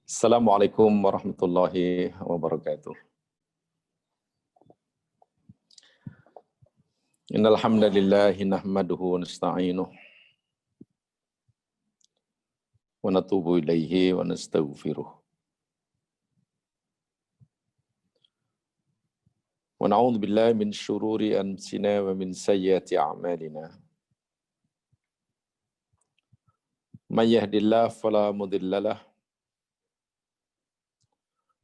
Assalamualaikum warahmatullahi wabarakatuh. Innal hamdalillah nahmaduhu wa nasta'inuhu wa natubu ilaihi wa nastaghfiruh. Wa na'udzu billahi min syururi anfusina wa min sayyiati a'malina. May yahdihillahu fala mudilla lahu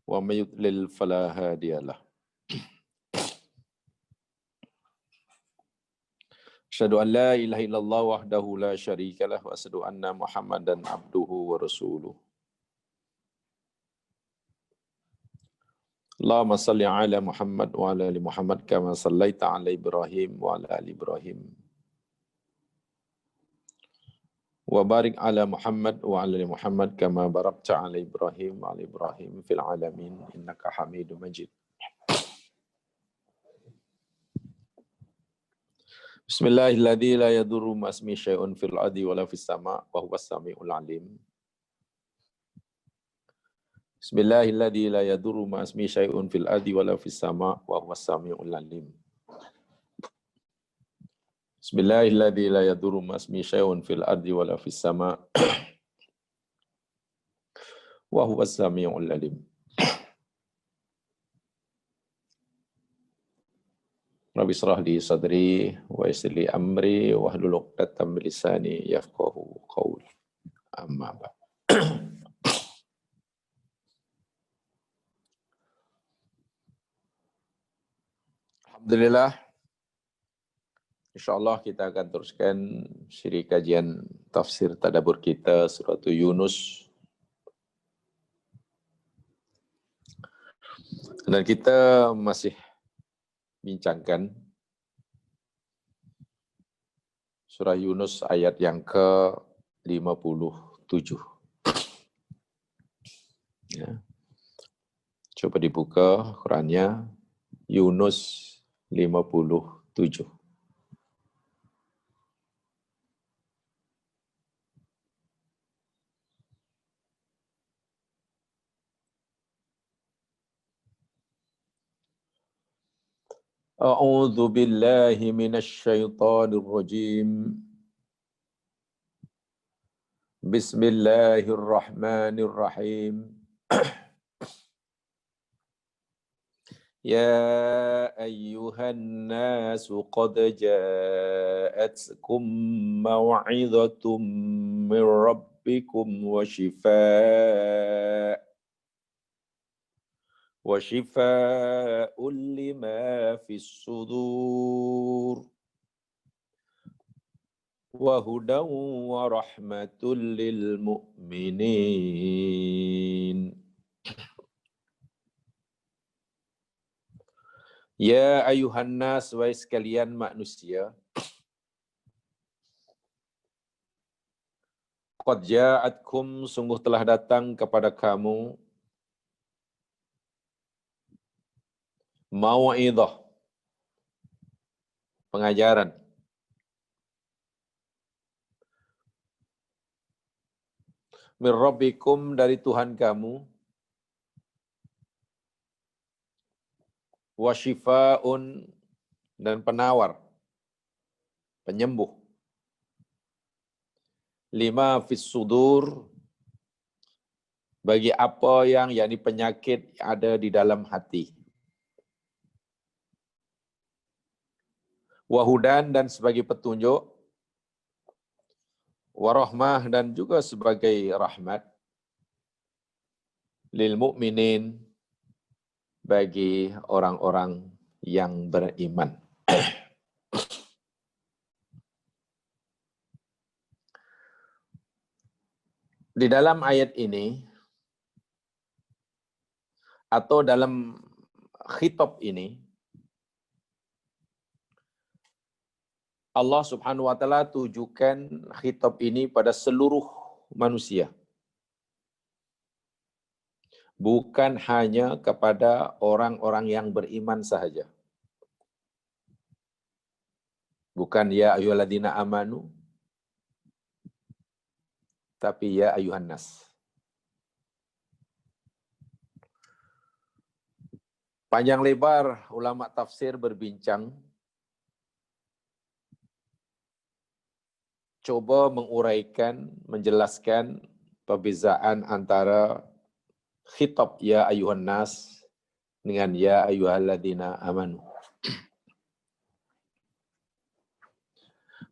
wa may yudlil fala hadiyalah. Asyhadu an la ilaha illallah wahdahu la syarika lah wa asyhadu anna Muhammadan abduhu wa rasuluh. Allahumma salli ala Muhammad wa ala ali Muhammad kama sallaita ala Ibrahim wa ala ali Ibrahim. Wa barik ala Muhammad wa ala ali Muhammad kama barakta ala Ibrahim wa ala Ibrahim fil alamin innaka Hamidum Majid. Bismillahirrahmanirrahim. La yadurru ma'asmi syai'un fil ardi wala fis sama' wa huwas samiul alim. Bismillahirrahmanirrahim. La yadurru ma'asmi syai'un fil ardi wala fis sama' wa huwas samiul alim. Bismillahirrahmanirrahim. La yadurru ma'asmi syai'un fil ardi wala fis sama' wa huwas samiul alim. Rabbi shrah li sadri wa yassir li amri wa hlul 'uqdatam min lisani yafqahu qawli. Amma ba'd. Alhamdulillah. InsyaAllah kita akan teruskan siri kajian tafsir tadabbur kita surat Yunus. Dan kita masih bincangkan surah Yunus ayat yang ke-57. Ya. Coba dibuka Qurannya, Yunus 57. A'udzu billahi minasy syaithanir rajim. Bismillahirrahmanirrahim. Ya ayyuhan nasu qad ja'atkum maw'idhatum min rabbikum wa shifaa'un lima fis sudur wa hudan wa rahmatul lil mu'minin. Ya ayuhan nas, wahai sekalian manusia, qad ja'atkum, sungguh telah datang kepada kamu, mau'idhah, pengajaran, min rabbikum, dari Tuhan kamu, wa shifaa'un, dan penawar, penyembuh, lima fis sudur, bagi apa yang yakni penyakit ada di dalam hati. Wahudan, dan sebagai petunjuk, warahmah, dan juga sebagai rahmat, lil mu'minin, bagi orang-orang yang beriman. Di dalam ayat ini, atau dalam khitab ini, Allah Subhanahu wa Ta'ala tujukan khitab ini pada seluruh manusia. Bukan hanya kepada orang-orang yang beriman sahaja. Bukan ya ayyuhalladzina amanu, tapi ya ayuhan nas. Panjang lebar ulama tafsir berbincang, coba menguraikan, menjelaskan perbezaan antara khitab ya ayuhan nas dengan ya ayyuhalladzina amanu.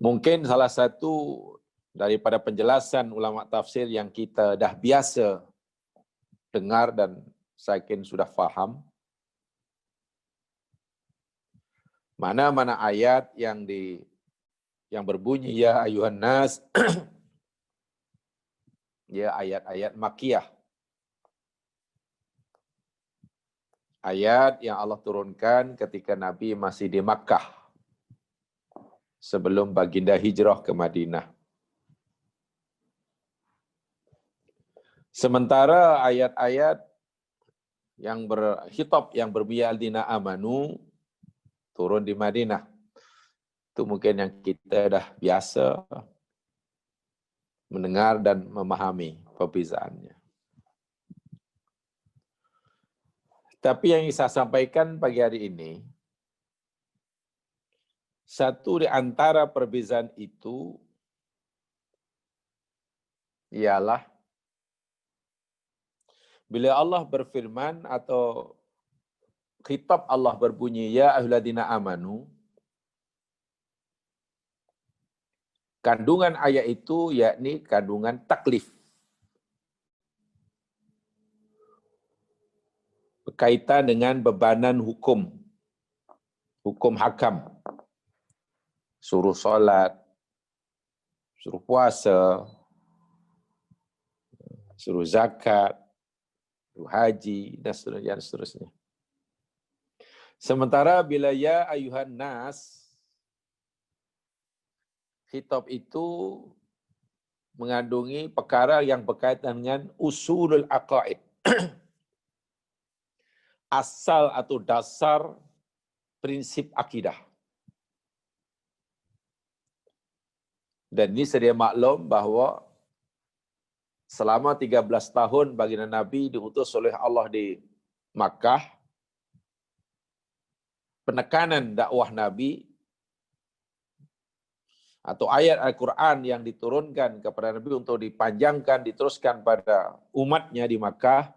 Mungkin salah satu daripada penjelasan ulama tafsir yang kita dah biasa dengar dan saya yakin sudah faham, mana-mana ayat yang berbunyi ya ayuhan nas, ya ayat-ayat makiyah. Ayat yang Allah turunkan ketika Nabi masih di Makkah sebelum baginda hijrah ke Madinah. Sementara ayat-ayat yang berkhitab yang berbunyi alladzina amanu turun di Madinah. Itu mungkin yang kita dah biasa mendengar dan memahami perbezaannya. Tapi yang saya sampaikan pagi hari ini, satu di antara perbezaan itu ialah bila Allah berfirman atau khitab Allah berbunyi ya ayyuhalladzina amanu, kandungan ayat itu yakni kandungan taklif. Berkaitan dengan bebanan hukum hakam. Suruh solat, suruh puasa, suruh zakat, suruh haji, dan seterusnya. Sementara bila ya ayuhan nas, khitab itu mengandungi perkara yang berkaitan dengan usulul aqaid. Asal atau dasar prinsip akidah. Dan ini sedia maklum bahawa selama 13 tahun baginda Nabi diutus oleh Allah di Makkah, penekanan dakwah Nabi atau ayat Al-Quran yang diturunkan kepada Nabi untuk dipanjangkan, diteruskan pada umatnya di Makkah,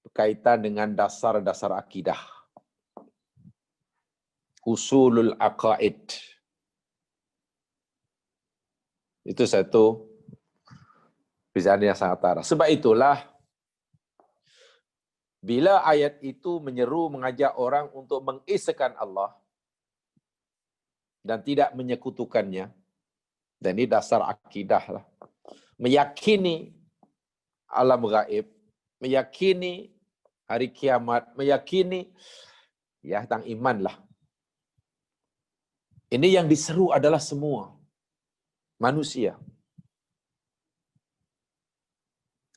berkaitan dengan dasar-dasar akidah. Usulul aqaid. Itu satu perbezaan yang sangat parah. Sebab itulah, bila ayat itu menyeru mengajak orang untuk mengesakan Allah dan tidak menyekutukannya, dan ini dasar akidah lah. Meyakini alam gaib, meyakini hari kiamat, meyakini ya tentang iman lah. Ini yang diseru adalah semua manusia.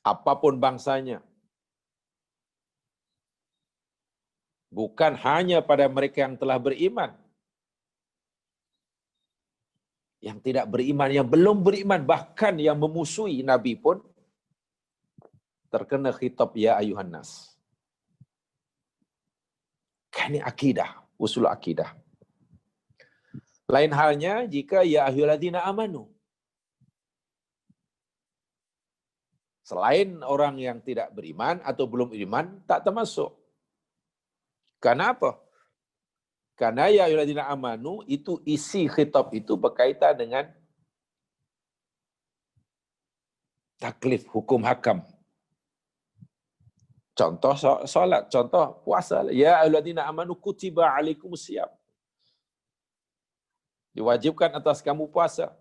Apapun bangsanya. Bukan hanya pada mereka yang telah beriman. Yang tidak beriman, yang belum beriman, bahkan yang memusuhi Nabi pun terkena khitab ya ayuhan nas. Ini akidah, usul akidah. Lain halnya jika ya ayyuhalladzina amanu. Selain orang yang tidak beriman atau belum beriman, tak termasuk. Kenapa? Karena ya ayyuhalladzina amanu itu isi khitab itu berkaitan dengan taklif, hukum hakam. Contoh solat, contoh puasa. Ya ayyuhalladzina amanu kutiba alaikumusiyam. Diwajibkan atas kamu puasa.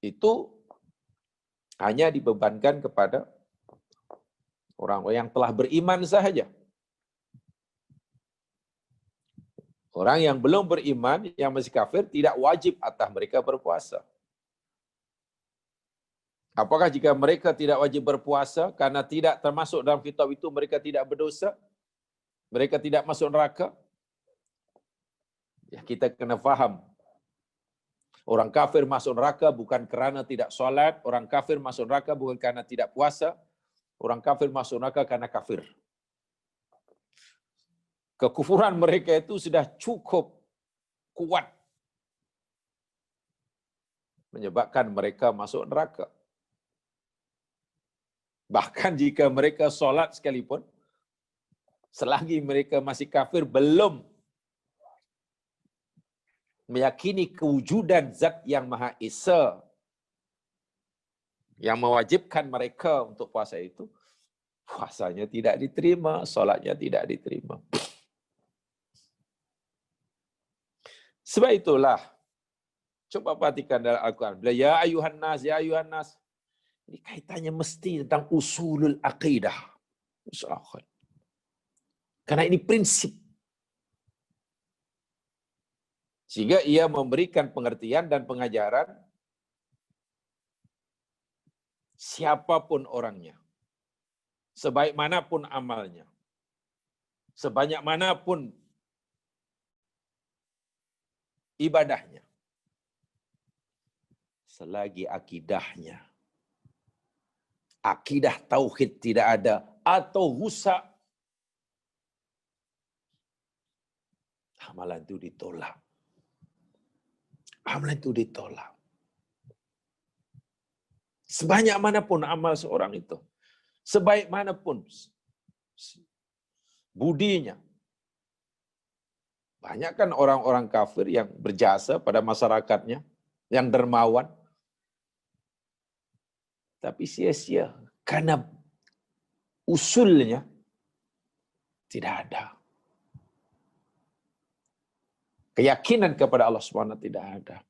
Itu hanya dibebankan kepada orang yang telah beriman sahaja. Orang yang belum beriman, yang masih kafir, tidak wajib atas mereka berpuasa. Apakah jika mereka tidak wajib berpuasa karena tidak termasuk dalam kitab itu mereka tidak berdosa? Mereka tidak masuk neraka? Ya, kita kena faham. Orang kafir masuk neraka bukan kerana tidak solat, orang kafir masuk neraka bukan kerana tidak puasa, orang kafir masuk neraka karena kafir. Kekufuran mereka itu sudah cukup kuat menyebabkan mereka masuk neraka. Bahkan jika mereka solat sekalipun, selagi mereka masih kafir, belum meyakini kewujudan Zat yang Maha Esa yang mewajibkan mereka untuk puasa itu, puasanya tidak diterima, solatnya tidak diterima. Sebab itulah, coba perhatikan dalam Al-Quran. Bila ya ayuhan nas, ya ayuhan nas. Ini kaitannya mesti tentang usulul aqidah. Usul aqidah. Karena ini prinsip. Sehingga ia memberikan pengertian dan pengajaran siapapun orangnya. Sebaik manapun amalnya. Sebanyak manapun ibadahnya. Selagi akidahnya, akidah tauhid tidak ada atau rusak, amalan itu ditolak. Amalan itu ditolak. Sebanyak manapun amal seorang itu, sebaik manapun budinya. Banyak kan orang-orang kafir yang berjasa pada masyarakatnya, yang dermawan, tapi sia-sia karena usulnya tidak ada. Keyakinan kepada Allah SWT tidak ada.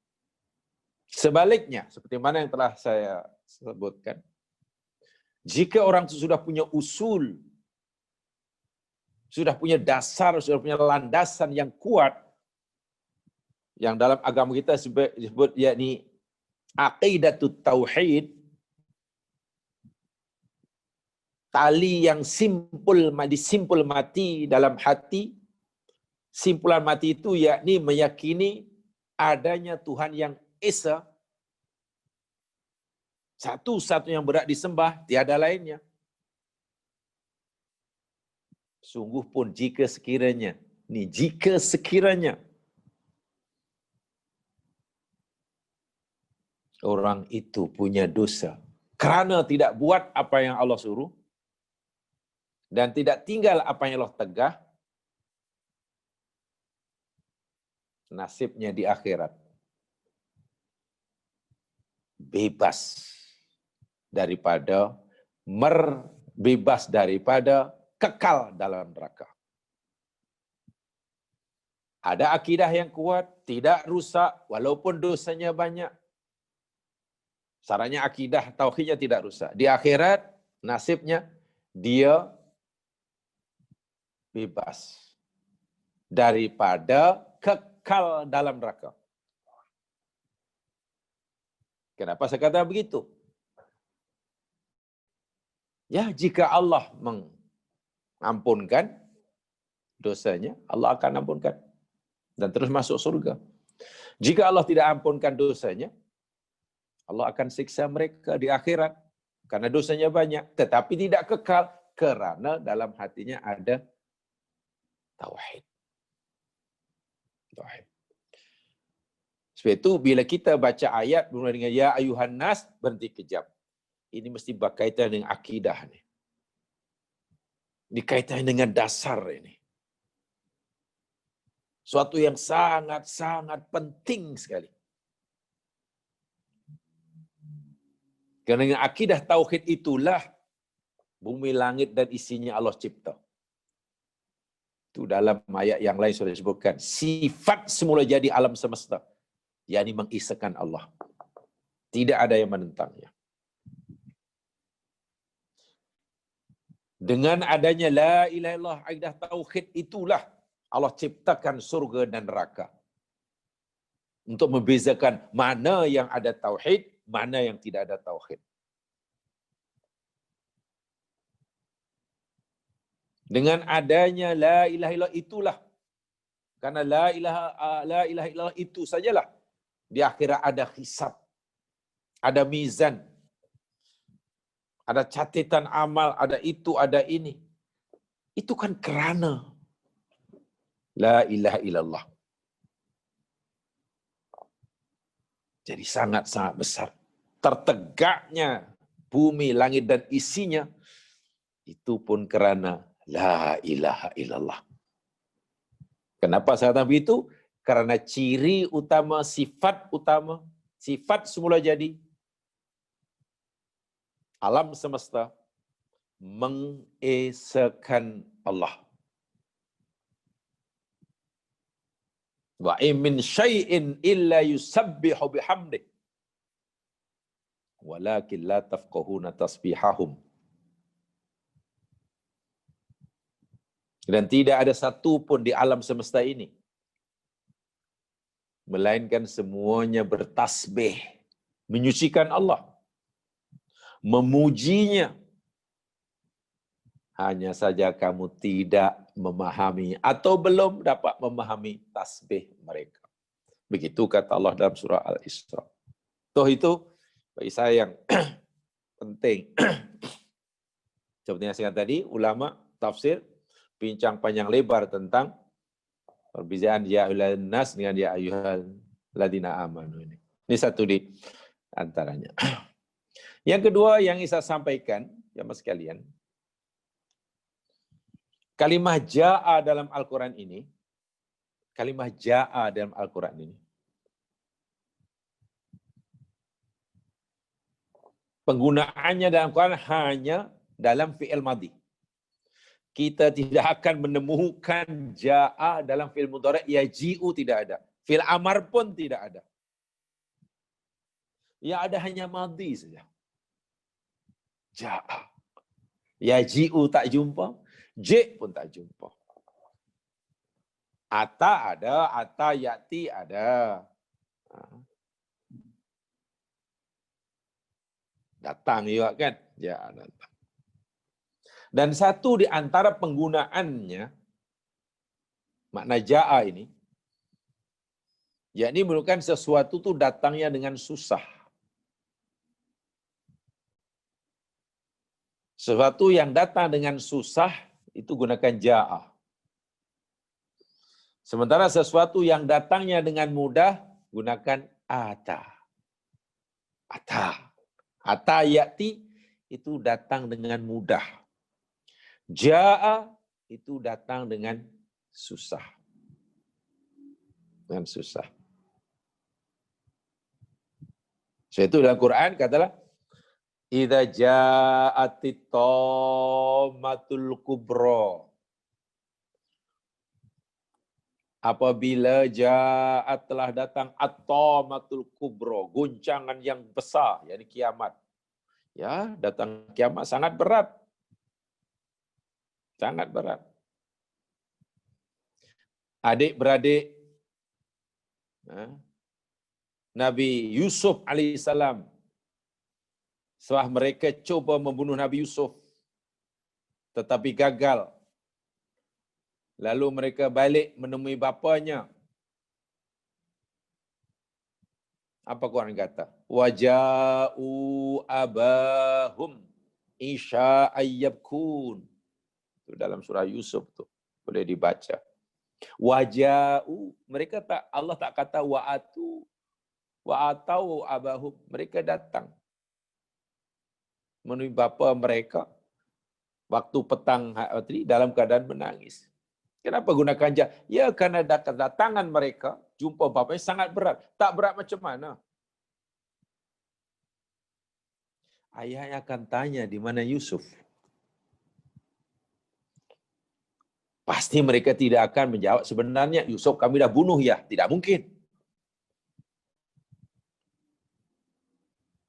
Sebaliknya, seperti mana yang telah saya sebutkan, jika orang itu sudah punya usul, sudah punya dasar, sudah punya landasan yang kuat, yang dalam agama kita disebut yakni aqidatut tauhid, tali yang disimpul mati dalam hati. Simpulan mati itu yakni meyakini adanya Tuhan yang Esa, satu-satu yang berhak disembah, tiada lainnya. Sungguh pun jika sekiranya orang itu punya dosa kerana tidak buat apa yang Allah suruh dan tidak tinggal apa yang Allah tegah, nasibnya di akhirat bebas daripada kekal dalam neraka. Ada akidah yang kuat, tidak rusak walaupun dosanya banyak. Syaratnya akidah tauhidnya tidak rusak. Di akhirat nasibnya dia bebas daripada kekal dalam neraka. Kenapa saya kata begitu? Ya, jika Allah mengampunkan dosanya, Allah akan ampunkan dan terus masuk surga. Jika Allah tidak ampunkan dosanya, Allah akan siksa mereka di akhirat karena dosanya banyak, tetapi tidak kekal kerana dalam hatinya ada tauhid. Tauhid. Sebab itu bila kita baca ayat bermula dengan ya ayuhan nas, berhenti kejap. Ini mesti berkaitan dengan akidah ni. Dikaitan dengan dasar ini. Suatu yang sangat-sangat penting sekali. Kerana dengan akidah tauhid itulah bumi, langit dan isinya Allah cipta. Itu dalam ayat yang lain sudah disebutkan. Sifat semula jadi alam semesta, yakni mengisahkan Allah. Tidak ada yang menentangnya. Dengan adanya la ilaha illallah, akidah tauhid itulah Allah ciptakan surga dan neraka. Untuk membezakan mana yang ada tauhid, mana yang tidak ada tauhid. Dengan adanya la ilaha illallah itulah, karena la ilaha illallah itu sajalah di akhirat ada hisab, ada mizan, ada catatan amal, ada itu, ada ini. Itu kan kerana La ilaha illallah. Jadi sangat-sangat besar. Tertegaknya bumi, langit dan isinya itu pun kerana la ilaha illallah. Kenapa saya kata begitu? Karena ciri utama, sifat semula jadi alam semesta mengesakan Allah. Wa min syai'in illa yusabbihu bihamdih walakin la tafqahuna tasbihahum. Dan tidak ada satu pun di alam semesta ini melainkan semuanya bertasbih, menyucikan Allah, memujinya. Hanya saja kamu tidak memahami atau belum dapat memahami tasbih mereka. Begitu kata Allah dalam surah Al-Isra. Toh itu bagi saya yang penting. Seperti yang saya katakan tadi, ulama tafsir bincang panjang lebar tentang perbezaan ya ayyuhan nas dengan ya ayyuhal ladina amanu ini. Ini satu di antaranya. Yang kedua yang saya sampaikan, jamaah sekalian, kalimah ja'a dalam Al-Quran ini, penggunaannya dalam Quran hanya dalam fi'il madhi. Kita tidak akan menemukan ja'a dalam fi'il mudhari', yaji'u tidak ada. Fi'il amar pun tidak ada. Yang ada hanya madhi saja. Ja'a. Yaji'u tak jumpa, ji' pun tak jumpa. Ata ada, ata ya'ti ada. Datang juga kan? Ya, datang. Dan satu di antara penggunaannya, makna ja'a ini, yakni menunjukkan sesuatu itu datangnya dengan susah. Sesuatu yang datang dengan susah, itu gunakan ja'a. Sementara sesuatu yang datangnya dengan mudah, gunakan ata. Ata. Ata ya'ti, itu datang dengan mudah. Ja'a itu datang dengan susah. Dengan susah. So itu dalam Quran katalah idza ja'atit tammatul kubra. Apabila ja'at telah datang at-tammatul kubra, guncangan yang besar, yakni kiamat. Ya, datang kiamat sangat berat. Sangat berat. Adik-beradik Nabi Yusuf alaihissalam, setelah mereka coba membunuh Nabi Yusuf, tetapi gagal. Lalu mereka balik menemui bapanya. Apa Quran kata? Waja'u abahum isya'an yabkun. Itu dalam surah Yusuf tu, boleh dibaca. Waja'u, mereka tak, Allah tak kata wa'atu, wa'atau abahum, mereka datang menemui bapa mereka waktu petang hari dalam keadaan menangis. Kenapa gunakan ja? Ya, karena datangan mereka jumpa bapanya sangat berat. Tak berat macam mana? Ayahnya akan tanya di mana Yusuf. Pasti mereka tidak akan menjawab sebenarnya Yusuf kami dah bunuh ya. Tidak mungkin.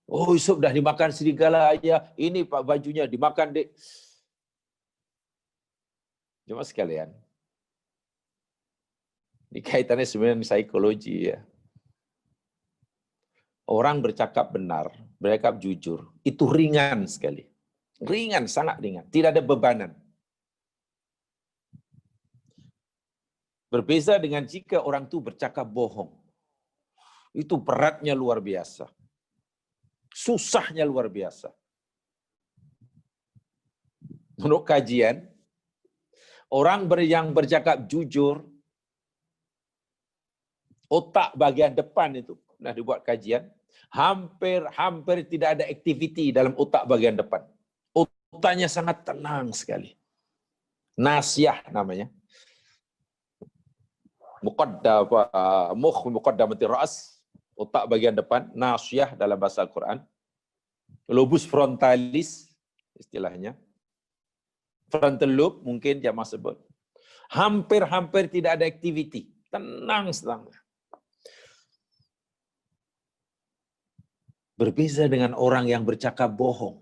Oh, Yusuf dah dimakan serigala ayah. Ini pak bajunya dimakan dek. Cuma sekalian. Ini kaitannya sebenarnya psikologi ya. Orang bercakap benar, bercakap jujur, itu ringan sekali. Ringan, sangat ringan. Tidak ada bebanan. Berbeza dengan jika orang itu bercakap bohong. Itu beratnya luar biasa. Susahnya luar biasa. Menurut kajian, orang yang bercakap jujur otak bagian depan itu pernah dibuat kajian, hampir tidak ada aktiviti dalam otak bagian depan. Otaknya sangat tenang sekali. Nasyah namanya. Muqaddamatir ra's, otak bagian depan, nasyah dalam bahasa Al-Quran. Lobus frontalis istilahnya. Frontal lobe mungkin jamaah sebut. Hampir tidak ada aktiviti. Tenang sedang. Berbeza dengan orang yang bercakap bohong.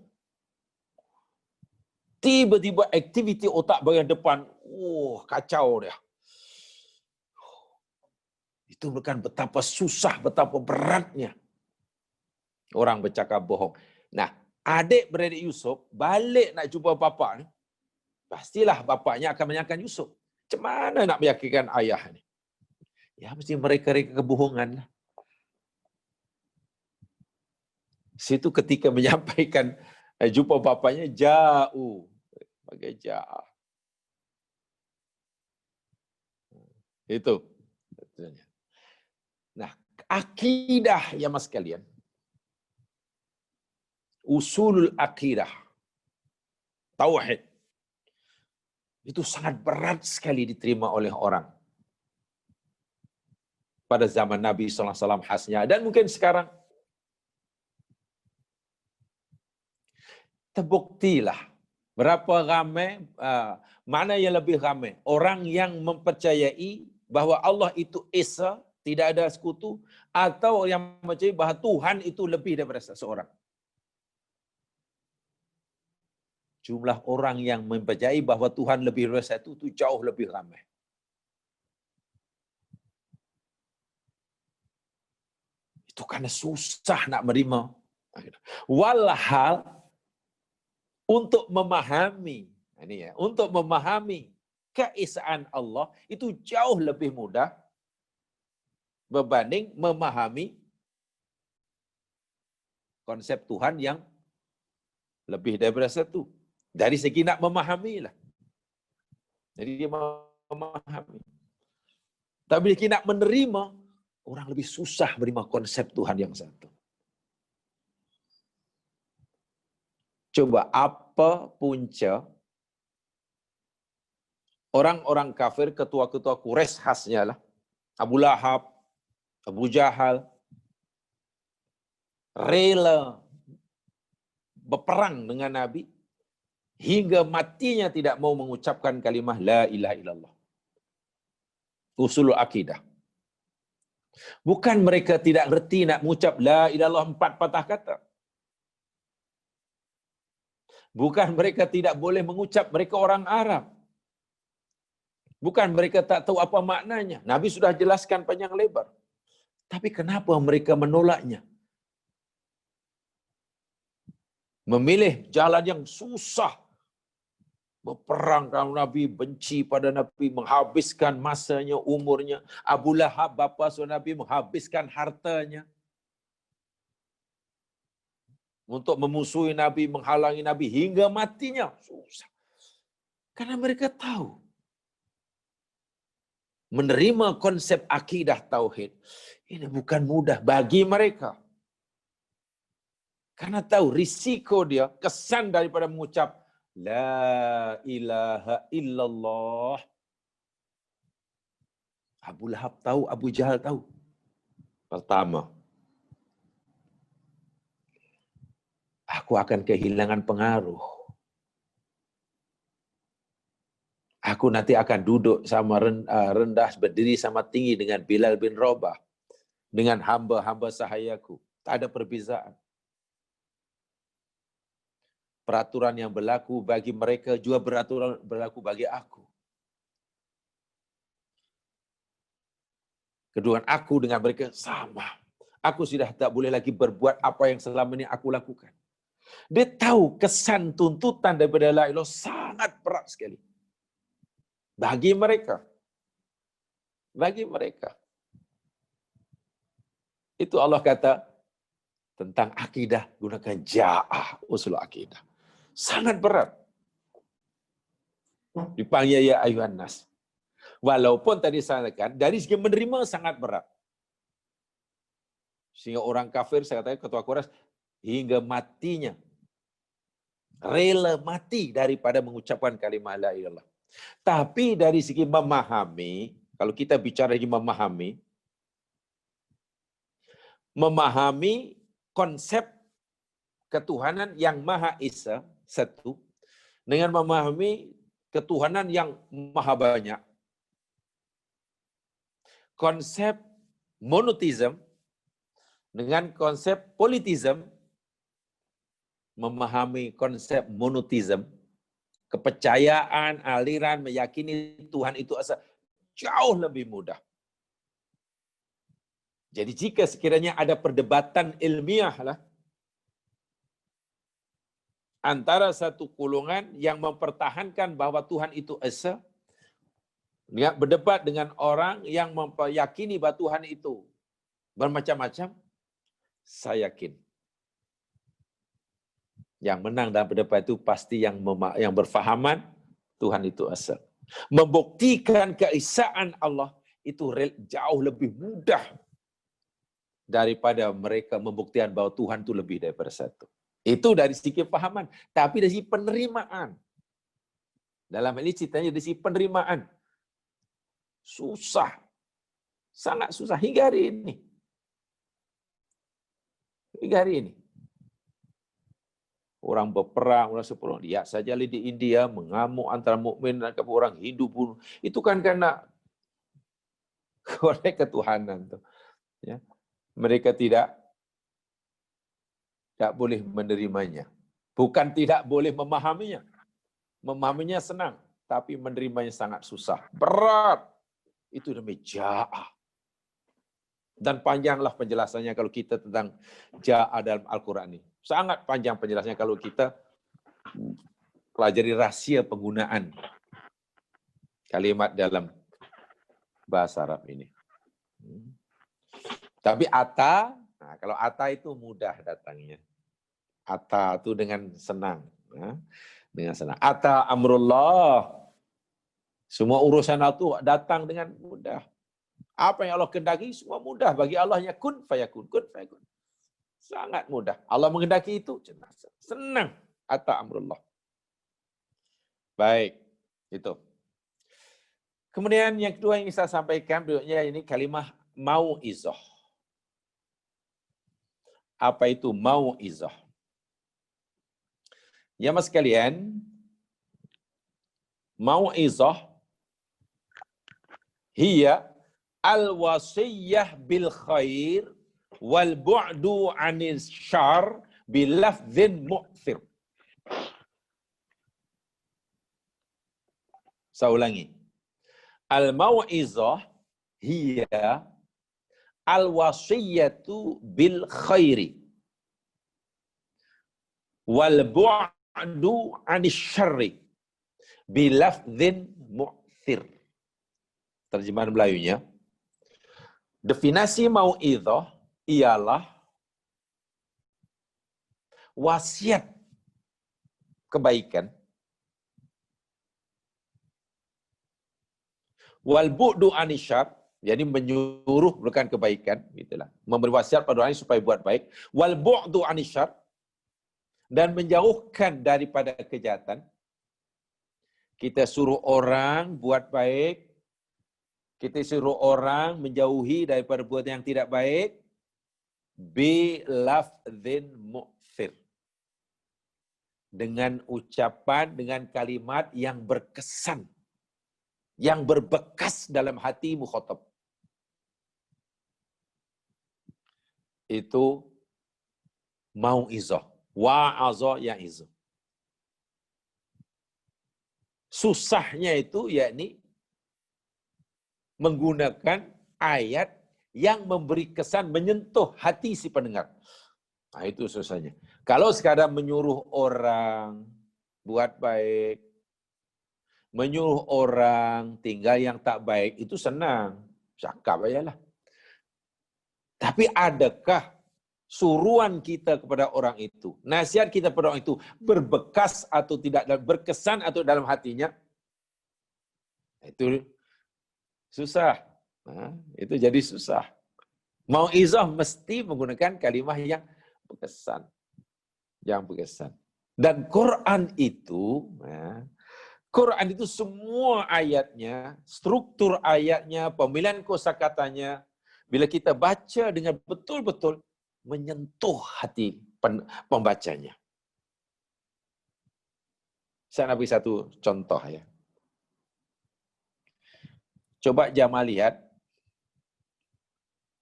Tiba-tiba aktiviti otak bagian depan, kacau dia. Itu bukan betapa susah, betapa beratnya orang bercakap bohong. Nah, adik-beradik Yusuf balik nak jumpa bapa ni, pastilah bapaknya akan menyalahkan Yusuf. Macam mana nak meyakinkan ayah ni? Ya, mesti mereka-reka kebohongan lah. Situ ketika menyampaikan jumpa bapaknya, jauh. Bagai jauh. Itu. Nah, akidah ya mas kalian. Usulul akidah. Tauhid. Itu sangat berat sekali diterima oleh orang. Pada zaman Nabi SAW khasnya. Dan mungkin sekarang. Terbuktilah. Berapa ramai, mana yang lebih ramai? Orang yang mempercayai bahawa Allah itu Esa, tidak ada sekutu, atau yang percaya bahawa Tuhan itu lebih daripada seseorang. Jumlah orang yang mempercayai bahawa Tuhan lebih daripada satu itu jauh lebih ramai. Itu karena susah nak menerima. Walhal untuk memahami, ini ya, untuk memahami keesaan Allah itu jauh lebih mudah berbanding memahami konsep Tuhan yang lebih daripada satu. Dari segi nak memahami lah. Jadi dia memahami. Tapi bila kita nak menerima, orang lebih susah menerima konsep Tuhan yang satu. Coba apa punca orang-orang kafir, ketua-ketua Quraisy khasnya lah, Abu Lahab, Abu Jahal, rela berperang dengan Nabi, hingga matinya tidak mau mengucapkan kalimah La ilaha illallah. Usul akidah. Bukan mereka tidak reti nak mengucap La ilaha illallah 4 patah kata. Bukan mereka tidak boleh mengucap, mereka orang Arab. Bukan mereka tak tahu apa maknanya. Nabi sudah jelaskan panjang lebar. Tapi kenapa mereka menolaknya? Memilih jalan yang susah. Berperang kalau Nabi, benci pada Nabi, menghabiskan masanya, umurnya. Abu Lahab, bapa saudara Nabi, menghabiskan hartanya. Untuk memusuhi Nabi, menghalangi Nabi, hingga matinya. Susah. Karena mereka tahu. Menerima konsep akidah tauhid, ini bukan mudah bagi mereka. Karena tahu risiko dia, kesan daripada mengucap La ilaha illallah. Abu Lahab tahu, Abu Jahal tahu. Pertama, aku akan kehilangan pengaruh. Aku nanti akan duduk sama rendah, berdiri sama tinggi dengan Bilal bin Rabah. Dengan hamba-hamba sahayaku. Tak ada perbezaan. Peraturan yang berlaku bagi mereka juga berlaku bagi aku. Kedua, aku dengan mereka sama. Aku sudah tak boleh lagi berbuat apa yang selama ini aku lakukan. Dia tahu kesan tuntutan daripada La ilaha illallah sangat berat sekali. Bagi mereka. Bagi mereka. Itu Allah kata tentang akidah, gunakan ja'ah, usul akidah. Sangat berat. Dipanggil ya ayuhan nas. Walaupun tadi saya katakan, dari segi menerima sangat berat. Sehingga orang kafir, saya katakan ketua Quraisy, hingga matinya, rela mati daripada mengucapkan kalimat la ilaha illallah. Tapi dari segi memahami, kalau kita bicara lagi memahami konsep ketuhanan yang Maha Esa, satu, dengan memahami ketuhanan yang maha banyak, konsep monoteism dengan konsep politism, memahami konsep monoteism, kepercayaan, aliran, meyakini Tuhan itu asa, jauh lebih mudah. Jadi jika sekiranya ada perdebatan ilmiah lah antara satu golongan yang mempertahankan bahwa Tuhan itu esa, dia berdebat dengan orang yang meyakini bahwa Tuhan itu bermacam-macam, saya yakin yang menang dalam berdebat itu pasti yang berfahaman Tuhan itu esa. Membuktikan keesaan Allah itu jauh lebih mudah daripada mereka membuktikan bahwa Tuhan itu lebih daripada satu. Itu dari segi pahaman. Tapi dari segi penerimaan. Dalam hal ini ceritanya dari segi penerimaan. Susah. Sangat susah hingga hari ini. Hingga hari ini. Orang berperang, orang seperang. Lihat saja di India, mengamuk antara mukmin dan orang Hindu pun. Itu kan karena oleh ketuhanan. Ya. Mereka tidak boleh menerimanya. Bukan tidak boleh memahaminya. Memahaminya senang, tapi menerimanya sangat susah. Berat. Itu demi ja'ah. Dan panjanglah penjelasannya kalau kita tentang ja'ah dalam Al-Quran ini. Sangat panjang penjelasannya kalau kita pelajari rahasia penggunaan kalimat dalam bahasa Arab ini. Tapi ata, nah kalau ata itu mudah datangnya. Ata itu dengan senang. Ya. Dengan senang. Ata amrullah. Semua urusan itu datang dengan mudah. Apa yang Allah kehendaki semua mudah. Bagi Allahnya kun fayakun. Kun fayakun. Sangat mudah. Allah menghendaki itu senang. Ata amrullah. Baik. Itu. Kemudian yang kedua yang saya sampaikan berikutnya ini kalimah mau'izah. Apa itu mau'izah? Ya mas sekalian, mau'izah hiya al-wasiyah bil khair wal bu'du 'anil syarr bil lafdhin mu'thir. Saya ulangi. Al-mau'izah hiya al-wasiyatu bil khairi wal bu'du 'anil syarri bil lafdhin mu'thir. Terjemahan Melayunya, definisi mau'izah ialah wasiat kebaikan wal bu'du anisyar, jadi menyuruh melakukan kebaikan, gitulah. Memberi wasiat pada orang supaya buat baik. Wal bu'du anisyar, dan menjauhkan daripada kejahatan. Kita suruh orang buat baik, kita suruh orang menjauhi daripada buat yang tidak baik, bi lafdhin mu'thir. Dengan ucapan, dengan kalimat yang berkesan, yang berbekas dalam hati mukhatab. Itu mau'izah. Wa'azah ya'izah. Susahnya itu yakni menggunakan ayat yang memberi kesan menyentuh hati si pendengar. Nah, itu susahnya. Kalau sekadar menyuruh orang buat baik, menyuruh orang tinggal yang tak baik, itu senang. Cakap ajalah. Tapi adakah suruhan kita kepada orang itu, nasihat kita kepada orang itu berbekas atau tidak, berkesan atau dalam hatinya? Itu susah. Nah, itu jadi susah. Mau'izah mesti menggunakan kalimah yang berkesan. Yang berkesan. Dan Quran itu semua ayatnya, struktur ayatnya, pemilihan kosakatanya, bila kita baca dengan betul-betul menyentuh hati pembacanya. Saya nak beri satu contoh ya. Coba Jamal lihat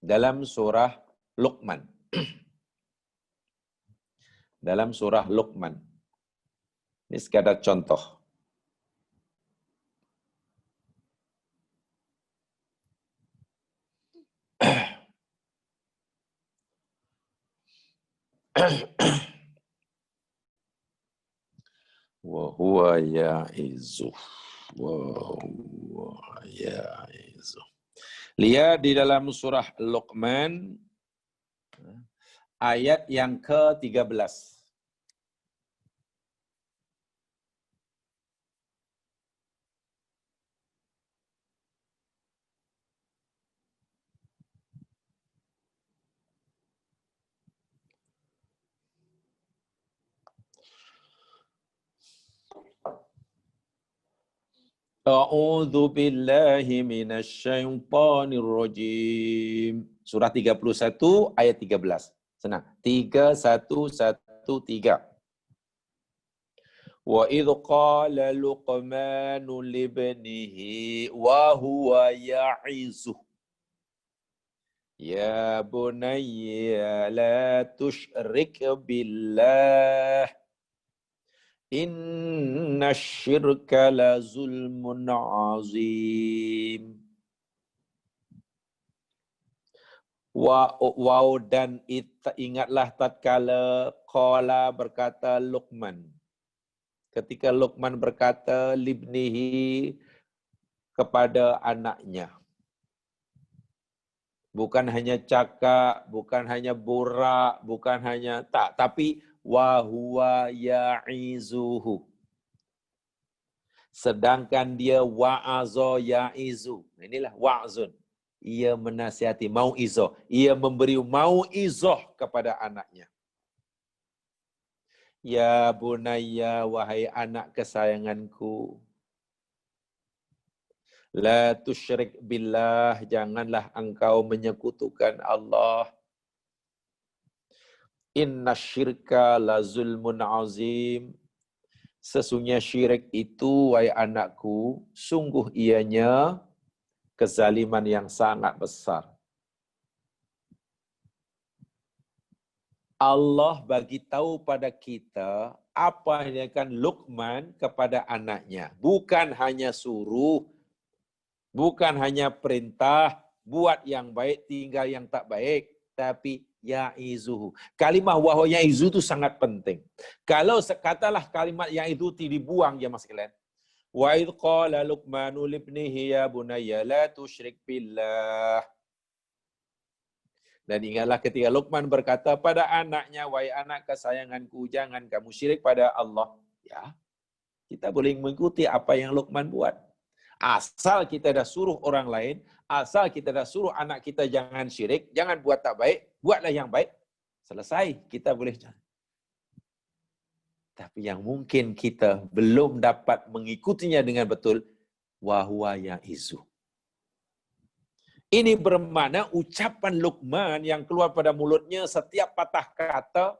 dalam surah Luqman. Dalam surah Luqman. Ini sekadar contoh. Wa huwa ya'izuh. Wa huwa ya'izuh. Lihat di dalam surah Luqman ayat yang ke-13. A'udzu billahi minasy syaithanir rajim. Surah 31 ayat 13. Senang. 3113. Wa idh qala Luqmanu libnihi wa huwa ya'izuh. Ya bunayya la tusyrik billah. Inna syirka la zulmun azim. Wa dan ingatlah tatkala qala berkata Luqman. Ketika Luqman berkata libnihi kepada anaknya. Bukan hanya cakap, bukan hanya borak, bukan hanya tapi wa huwa ya'izuhu. Sedangkan dia wa'aza ya'izu. Inilah wa'zun. Ia menasihati, mau'izah. Ia memberi mau'izah kepada anaknya. Ya bunayya, wahai anak kesayanganku. La tusyrik billah, janganlah engkau menyekutukan Allah. Inna syirka la zulmun azim. Sesungguhnya syirik itu, wahai anakku, sungguh ianya kezaliman yang sangat besar. Allah bagi tahu pada kita apa yang akan Luqman kepada anaknya. Bukan hanya suruh, bukan hanya perintah, buat yang baik, tinggal yang tak baik, tapi ya'izuhu. Kalimah wahwa ya'izu itu sangat penting. Kalau katalah kalimat ya'izu dibuang ya mas kalian. Wa idh qala Luqmanu libnihi ya bunayya la tusyrik billah. Dan ingatlah ketika Luqman berkata pada anaknya, wahai anak kesayanganku, jangan kamu syirik pada Allah. Ya, kita boleh mengikuti apa yang Luqman buat. Asal kita dah suruh orang lain, asal kita dah suruh anak kita jangan syirik, jangan buat tak baik, buatlah yang baik. Selesai, kita boleh. Tapi yang mungkin kita belum dapat mengikutinya dengan betul, wa huwa ya'izu. Ini bermakna ucapan Luqman yang keluar pada mulutnya setiap patah kata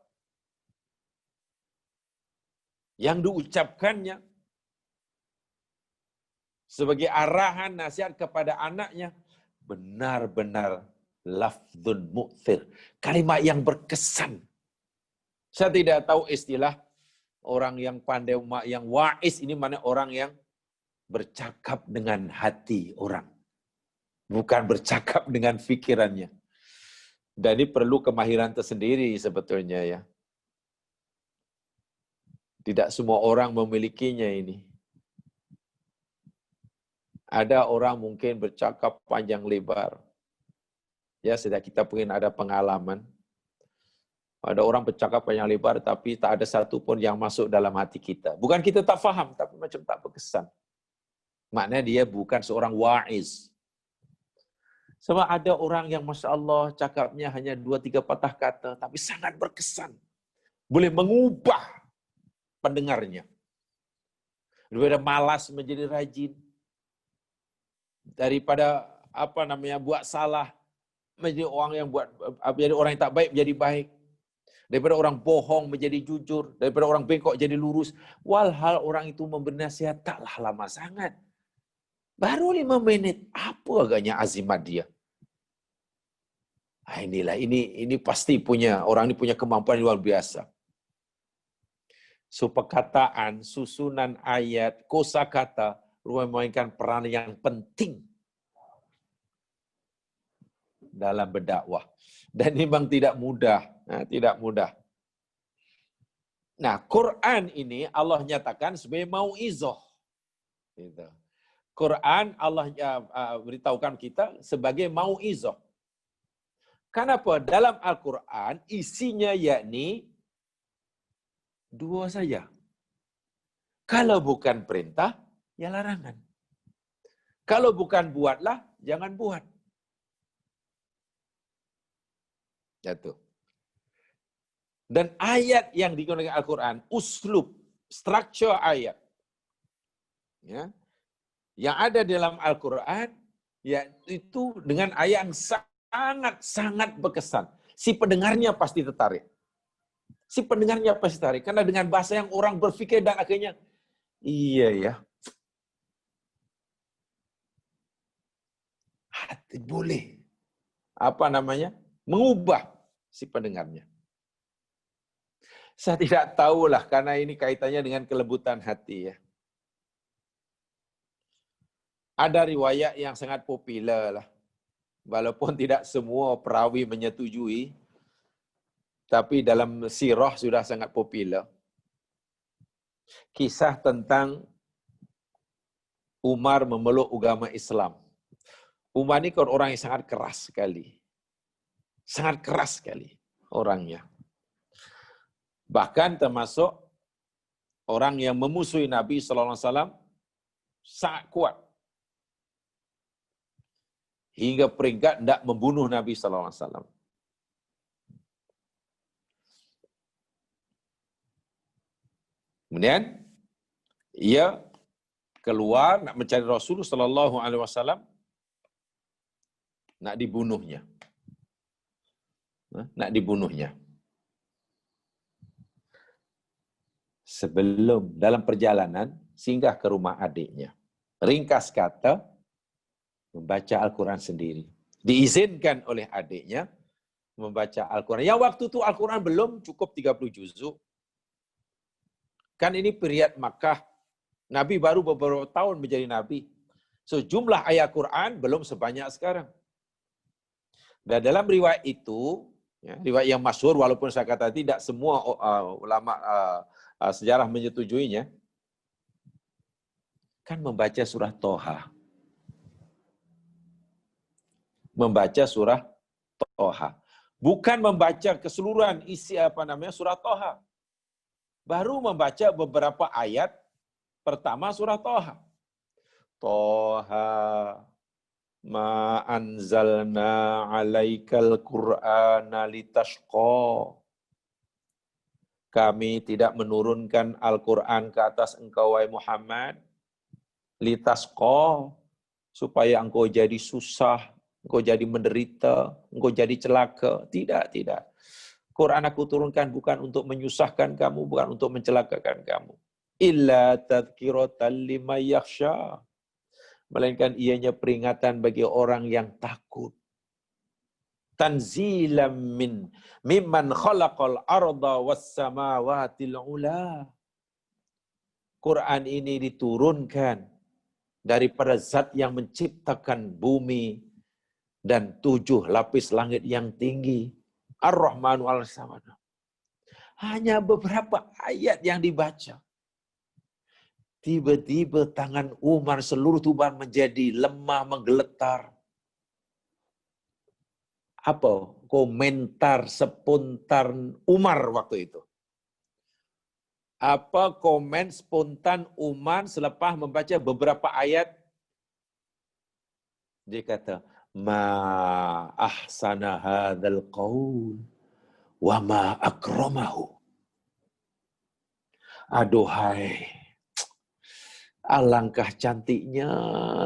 yang diucapkannya sebagai arahan nasihat kepada anaknya benar-benar lafzun mu'thir, kalimat yang berkesan. Saya tidak tahu istilah orang yang pandai, yang wa'is ini mana orang yang bercakap dengan hati orang. Bukan bercakap dengan fikirannya. Dan ini perlu kemahiran tersendiri sebetulnya ya. Tidak semua orang memilikinya ini. Ada orang mungkin bercakap panjang lebar. Ya, sedang kita mungkin ada pengalaman. Ada orang bercakap panjang lebar tapi tak ada satu pun yang masuk dalam hati kita. Bukan kita tak faham, tapi macam tak berkesan. Maknanya dia bukan seorang wa'iz. Sebab ada orang yang Masya Allah cakapnya hanya 2-3 patah kata, tapi sangat berkesan. Boleh mengubah pendengarnya. Daripada malas menjadi rajin. Daripada buat salah menjadi orang yang jadi orang yang tak baik menjadi baik. Daripada orang bohong menjadi jujur, daripada orang bengkok jadi lurus. Walhal orang itu memberi nasihat taklah lama sangat. Baru 5 minit, apa agaknya azimat dia? Inilah ini pasti orang ini punya kemampuan luar biasa. So perkataan, susunan ayat, kosakata memainkan peran yang penting dalam berdakwah. Dan memang tidak mudah, tidak mudah. Nah, Quran ini Allah nyatakan sebagai mau'izah. Gitu. Quran Allah beritahukan kita sebagai mau'izah. Kenapa? Dalam Al-Quran isinya yakni 2 saja. Kalau bukan perintah, ya larangan. Kalau bukan buatlah, jangan buat. Jatuh. Dan ayat yang digunakan Al-Quran, uslub, structure ayat, ya, yang ada dalam Al-Quran, yaitu dengan ayat yang sangat berkesan. Si pendengarnya pasti tertarik. Si pendengarnya pasti tertarik. Karena dengan bahasa yang orang berfikir dan akhirnya, iya ya, hati boleh, mengubah si pendengarnya. Saya tidak tahulah, karena ini kaitannya dengan kelembutan hati ya. Ada riwayat yang sangat popular lah. Walaupun tidak semua perawi menyetujui, tapi dalam sirah sudah sangat popular. Kisah tentang Umar memeluk agama Islam. Umar ni kan orang yang sangat keras sekali. Sangat keras sekali orangnya. Bahkan termasuk orang yang memusuhi Nabi SAW sangat kuat. Hingga peringkat tidak membunuh Nabi SAW. Kemudian, ia keluar nak mencari Rasulullah SAW, nak dibunuhnya. Nak dibunuhnya. Sebelum dalam perjalanan, singgah ke rumah adiknya. Ringkas kata, membaca Al-Quran sendiri. Diizinkan oleh adiknya membaca Al-Quran. Yang waktu itu Al-Quran belum cukup 30 juzuk. Kan ini period Makkah. Nabi baru beberapa tahun menjadi Nabi. So jumlah ayat Quran belum sebanyak sekarang. Dan dalam riwayat itu, ya, riwayat yang masyhur walaupun saya kata tidak semua ulama sejarah menyetujuinya, kan membaca surah Toha. Membaca surah Toha. Bukan membaca keseluruhan isi surah Toha. Baru membaca beberapa ayat pertama surah Toha. Toha ma anzalna alaikal Qur'ana litashqa. Kami tidak menurunkan Al-Quran ke atas engkau, wahai Muhammad, litashqa, supaya engkau jadi susah, engkau jadi menderita, engkau jadi celaka. Tidak, tidak. Quran aku turunkan bukan untuk menyusahkan kamu, bukan untuk mencelakakan kamu. Illa tadhkiratan liman yakhsha. Melainkan ianya peringatan bagi orang yang takut. Tanzilam mimman khalaqal arda was samawatil ula. Quran ini diturunkan daripada zat yang menciptakan bumi dan 7 lapis langit yang tinggi. Ar-Rahmanu al-Samad. Hanya beberapa ayat yang dibaca. Tiba-tiba tangan Umar seluruh tubuh menjadi lemah, menggeletar. Apa komentar spontan Umar waktu itu? Apa komen spontan Umar selepas membaca beberapa ayat? Dia kata, Ma ahsana hadzal qaul wa ma akramahu. Aduhai, alangkah cantiknya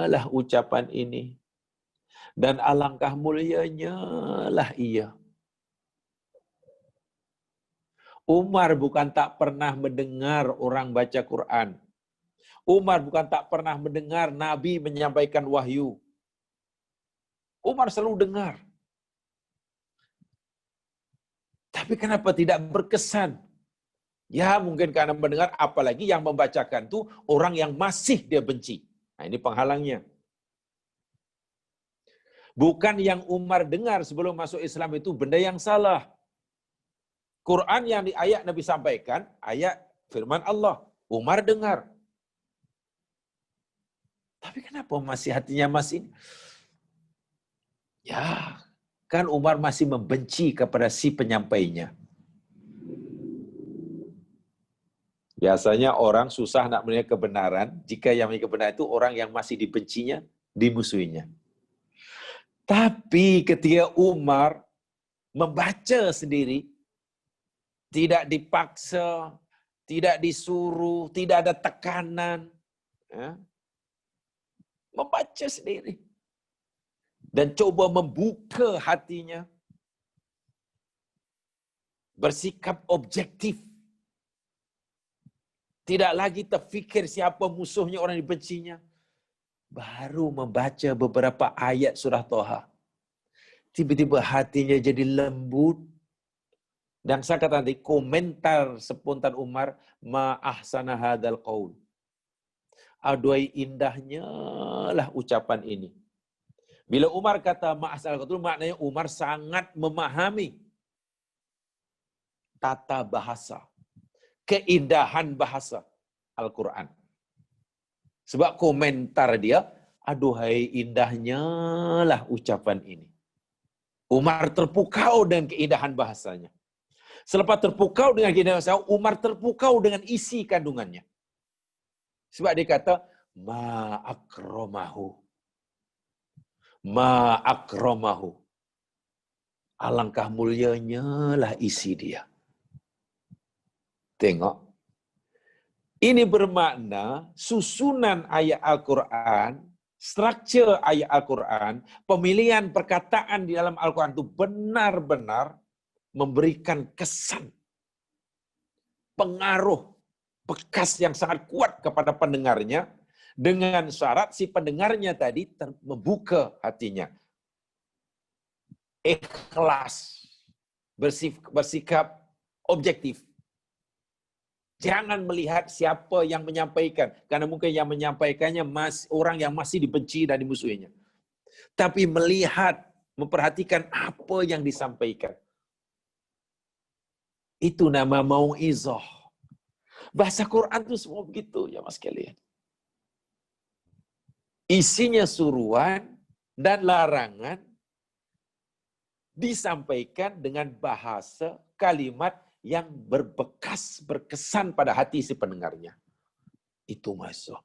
lah ucapan ini. Dan alangkah mulianya lah ia. Umar bukan tak pernah mendengar orang baca Quran. Umar bukan tak pernah mendengar Nabi menyampaikan wahyu. Umar selalu dengar. Tapi kenapa tidak berkesan? Ya mungkin karena mendengar, apalagi yang membacakan itu orang yang masih dia benci. Nah, ini penghalangnya. Bukan yang Umar dengar sebelum masuk Islam itu benda yang salah. Quran yang di ayat Nabi sampaikan, ayat firman Allah. Umar dengar. Tapi kenapa masih hatinya masih? Ya, kan Umar masih membenci kepada si penyampainya. Biasanya orang susah nak melihat kebenaran jika yang memiliki kebenaran itu orang yang masih dibencinya, dimusuhinya. Tapi ketika Umar membaca sendiri, tidak dipaksa, tidak disuruh, tidak ada tekanan, ya, membaca sendiri dan coba membuka hatinya, bersikap objektif, tidak lagi terfikir siapa musuhnya, orang dibencinya. Baru membaca beberapa ayat surah Toha, tiba-tiba hatinya jadi lembut. Dan saya kata tadi, komentar spontan Umar, ma ahsana hadzal qaul. Aduhai indahnya lah ucapan ini. Bila Umar kata ma ahsana hadzal qaul, maknanya Umar sangat memahami tata bahasa, keindahan bahasa Al-Quran. Sebab komentar dia, aduhai indahnya lah ucapan ini. Umar terpukau dengan keindahan bahasanya. Selepas terpukau dengan keindahan bahasa, Umar terpukau dengan isi kandungannya. Sebab dia kata, ma akramahu. Ma akramahu. Alangkah mulianya lah isi dia. Tengok. Ini bermakna susunan ayat Al-Quran, struktur ayat Al-Quran, pemilihan perkataan di dalam Al-Quran itu benar-benar memberikan kesan, pengaruh, bekas yang sangat kuat kepada pendengarnya, dengan syarat si pendengarnya tadi membuka hatinya. Ikhlas, bersikap objektif. Jangan melihat siapa yang menyampaikan, karena mungkin yang menyampaikannya orang yang masih dibenci dan dimusuhinya. Tapi melihat, memperhatikan apa yang disampaikan. Itu nama mau'izah. Bahasa Quran itu semua begitu ya mas kalian. Isinya suruhan dan larangan disampaikan dengan bahasa kalimat yang berbekas, berkesan pada hati si pendengarnya. Itu masuk.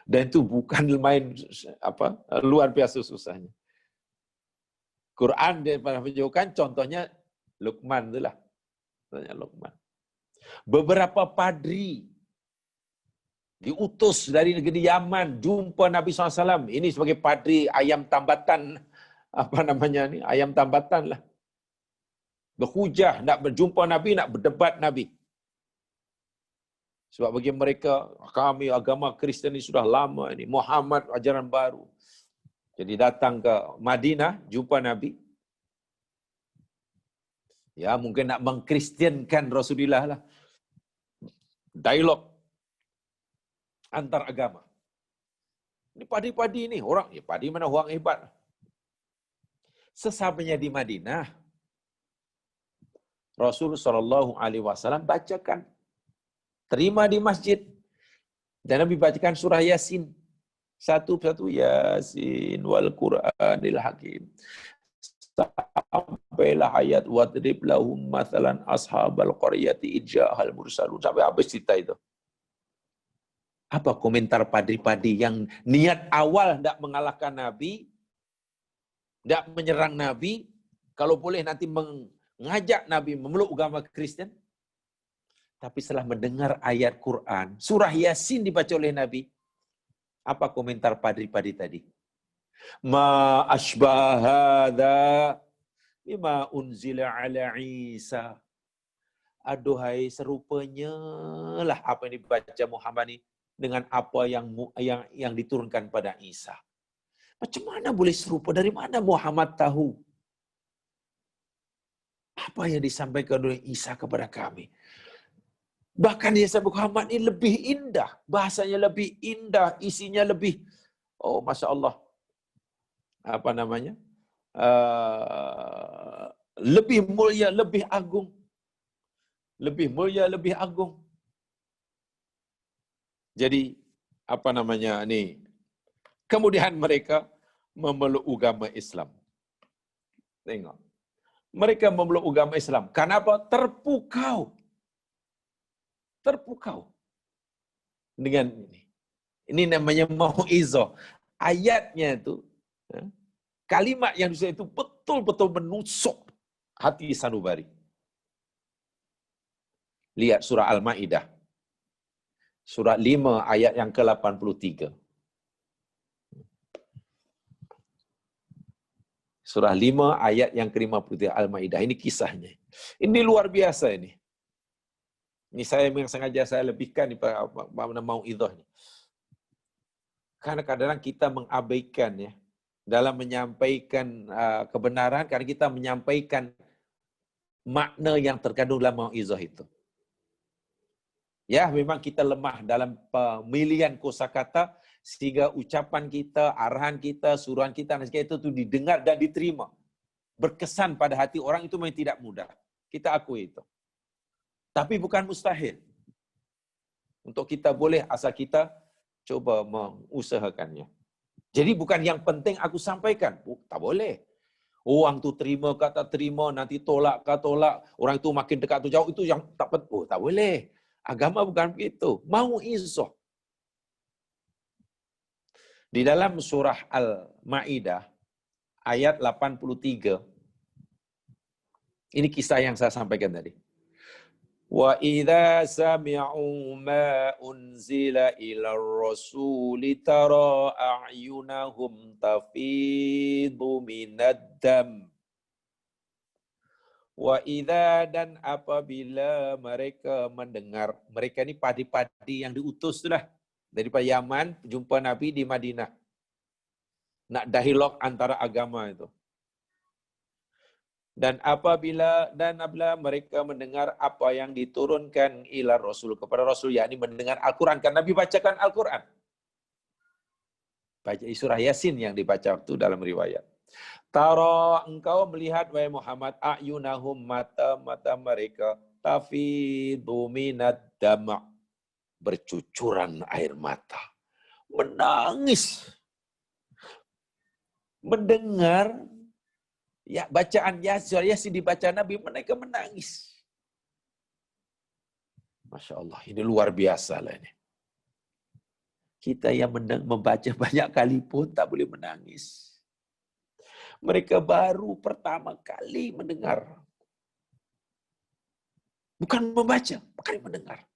Dan itu bukan main luar biasa susahnya. Quran dia pernah menunjukkan contohnya Luqman itulah. Contohnya Luqman. Beberapa padri diutus dari negeri Yaman jumpa Nabi SAW. Ini sebagai padri ayam tambatan, ayam tambatan lah. Berhujah, nak berjumpa Nabi, nak berdebat Nabi. Sebab bagi mereka, kami agama Kristian ini sudah lama ini, Muhammad ajaran baru. Jadi datang ke Madinah, jumpa Nabi. Ya, mungkin nak mengkristiankan Rasulullah lah. Dialog antar agama. Ini padi-padi ini, orang, ya padi mana orang hebat. Sesampainya di Madinah, Rasulullah SAW bacakan, terima di masjid, dan Nabi bacakan surah Yasin, satu-satu, Yasin wal Qur'anil Hakim, sampailah ayat wadrib lahum mathalan ashabal qaryati idja'al mursalun, sampai habis cerita itu. Apa komentar padri-padri yang niat awal hendak mengalahkan Nabi, tidak menyerang Nabi, kalau boleh nanti mengajak Nabi memeluk agama Kristen. Tapi setelah mendengar ayat Quran, surah Yasin dibaca oleh Nabi, apa komentar padri-padri tadi? Ma asbahada bima unzila ala Isa. Aduhai, serupanya lah apa yang dibaca Muhammad ini dengan apa yang diturunkan pada Isa. Macam mana boleh serupa? Dari mana Muhammad tahu apa yang disampaikan oleh Isa kepada kami? Bahkan dia sebut Muhammad ini lebih indah, bahasanya lebih indah, isinya lebih, oh Masya Allah, apa namanya, lebih mulia, lebih agung, lebih mulia, lebih agung. Jadi apa namanya ini? Kemudian mereka memeluk agama Islam. Tengok, mereka memeluk agama Islam. Kenapa? Terpukau dengan ini. Ini namanya mau'izah. Ayatnya itu, kalimat yang disebut itu betul-betul menusuk hati sanubari. Lihat surah Al-Maidah. Surah 5 ayat yang ke-83. Surah 5 ayat yang ke-53 Al-Maidah. Ini kisahnya. Ini luar biasa ini. Ini saya memang sengaja saya lebihkan ni mau'izah ni. Karena kadang-kadang kita mengabaikan ya dalam menyampaikan kebenaran, karena kita menyampaikan makna yang terkandung dalam mau'izah itu. Ya, memang kita lemah dalam pemilihan kosakata sehingga ucapan kita, arahan kita, suruhan kita dan sebagainya itu didengar dan diterima. Berkesan pada hati orang itu memang tidak mudah. Kita akui itu. Tapi bukan mustahil. Untuk kita boleh asal kita coba mengusahakannya. Jadi bukan yang penting aku sampaikan. Tak boleh. Orang tu terima ke tak terima, nanti tolak ke tolak, orang itu makin dekat atau jauh, itu yang tak penting. Oh, tak boleh. Agama bukan begitu. Mau'izah. Di dalam surah Al-Maidah ayat 83. Ini kisah yang saya sampaikan tadi. Wa idza sami'u ma unzila ila rasuli tara a'yunahum tafidu minad dam. Wa idza, dan apabila mereka mendengar, mereka ni padi-padi yang diutus itulah daripada Yaman jumpa Nabi di Madinah. Nak dialog antara agama itu. Dan apabila mereka mendengar apa yang diturunkan ila Rasul kepada Rasul, yakni mendengar Al-Quran, kan Nabi bacakan Al-Quran. Baca surah Yasin yang dibaca waktu dalam riwayat. Tara, engkau melihat wahai Muhammad, a'yunahum, mata-mata mereka, tafidu minad dam', bercucuran air mata. Menangis. Mendengar ya bacaan Yasin dibaca Nabi, mereka menangis. Masya Allah, ini luar biasa lah ini. Kita yang membaca banyak kali pun tak boleh menangis. Mereka baru pertama kali mendengar. Bukan membaca, bukan mendengar.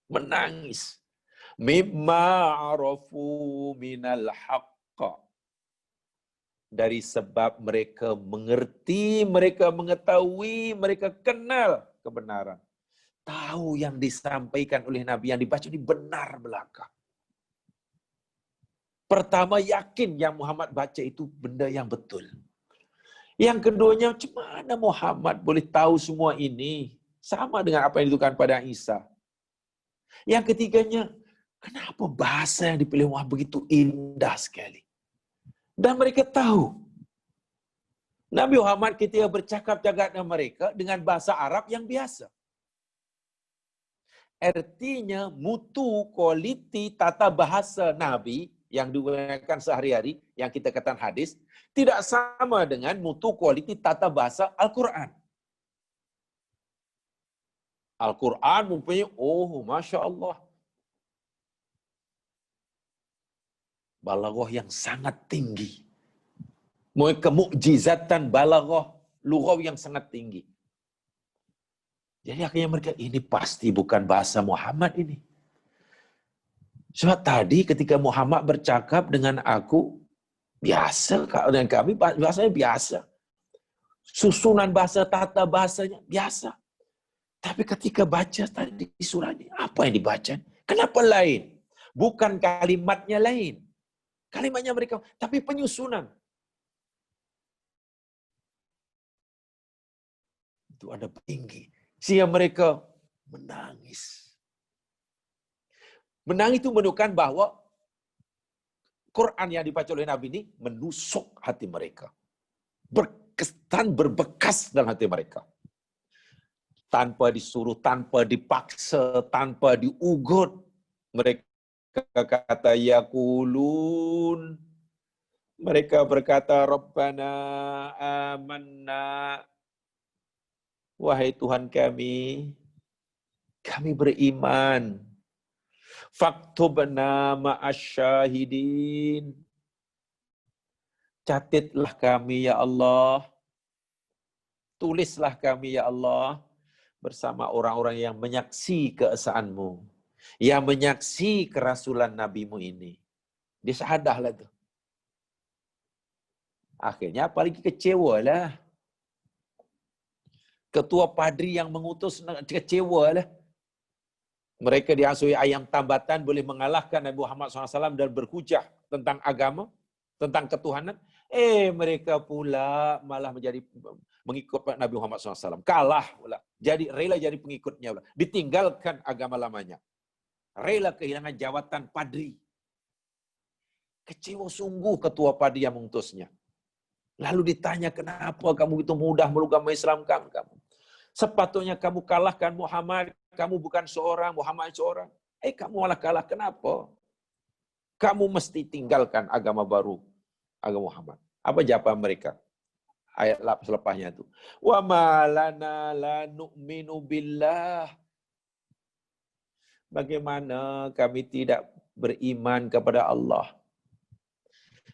Menangis. Mimma arafu minal haqqa. Dari sebab mereka mengerti, mereka mengetahui, mereka kenal kebenaran. Tahu yang disampaikan oleh Nabi, yang dibaca ini benar belaka. Pertama, yakin yang Muhammad baca itu benda yang betul. Yang keduanya, macam mana Muhammad boleh tahu semua ini? Sama dengan apa yang ditukan pada Isa. Yang ketiganya, kenapa bahasa yang dipilih Muhammad begitu indah sekali? Dan mereka tahu. Nabi Muhammad ketika bercakap-cakap dengan mereka dengan bahasa Arab yang biasa. Artinya mutu kualiti tata bahasa Nabi yang digunakan sehari-hari, yang kita katakan hadis, tidak sama dengan mutu kualiti tata bahasa Al-Quran. Al-Quran mempunyai, Masya Allah, balaghah yang sangat tinggi. Mereka mukjizatan balaghah lughawi yang sangat tinggi. Jadi akhirnya mereka, ini pasti bukan bahasa Muhammad ini. Sebab tadi ketika Muhammad bercakap dengan aku, biasa, dengan kami bahasanya biasa. Susunan bahasa, tata bahasanya biasa. Tapi ketika baca tadi surah ini, apa yang dibaca? Kenapa lain? Bukan kalimatnya lain. Kalimatnya mereka, tapi penyusunan. Itu ada tinggi. Sehingga mereka menangis. Menangis itu menunjukkan bahwa Quran yang dibaca oleh Nabi ini menusuk hati mereka. Berkesan, berbekas dalam hati mereka. Tanpa disuruh, tanpa dipaksa, tanpa diugut. Mereka kata, yaqulun. Mereka berkata, Rabbana amanna. Wahai Tuhan kami beriman. Faktubna ma'asyahidin. Catatlah kami ya Allah. Tulislah kami ya Allah bersama orang-orang yang menyaksi keesaanmu, yang menyaksi kerasulan nabimu ini. Dia syahadahlah tu. Akhirnya apalagi kecewa lah. Ketua padri yang mengutus kecewa lah. Mereka diasui ayam tambatan boleh mengalahkan Nabi Muhammad SAW dan berhujah tentang agama, tentang ketuhanan. Mereka pula malah menjadi mengikut Nabi Muhammad SAW. Kalah pula. Jadi rela jadi pengikutnya pula. Ditinggalkan agama lamanya. Rela kehilangan jawatan padri. Kecewa sungguh ketua padri yang mengutusnya. Lalu ditanya, kenapa kamu itu mudah melugam Islam kamu? Sepatutnya kamu kalahkan Muhammad. Kamu bukan seorang, Muhammad seorang. Kamu malah kalah. Kenapa? Kamu mesti tinggalkan agama baru. Agama Muhammad. Apa jawaban mereka? Ayat selepasnya itu. Wa ma lana la nu'minu billah. Bagaimana kami tidak beriman kepada Allah?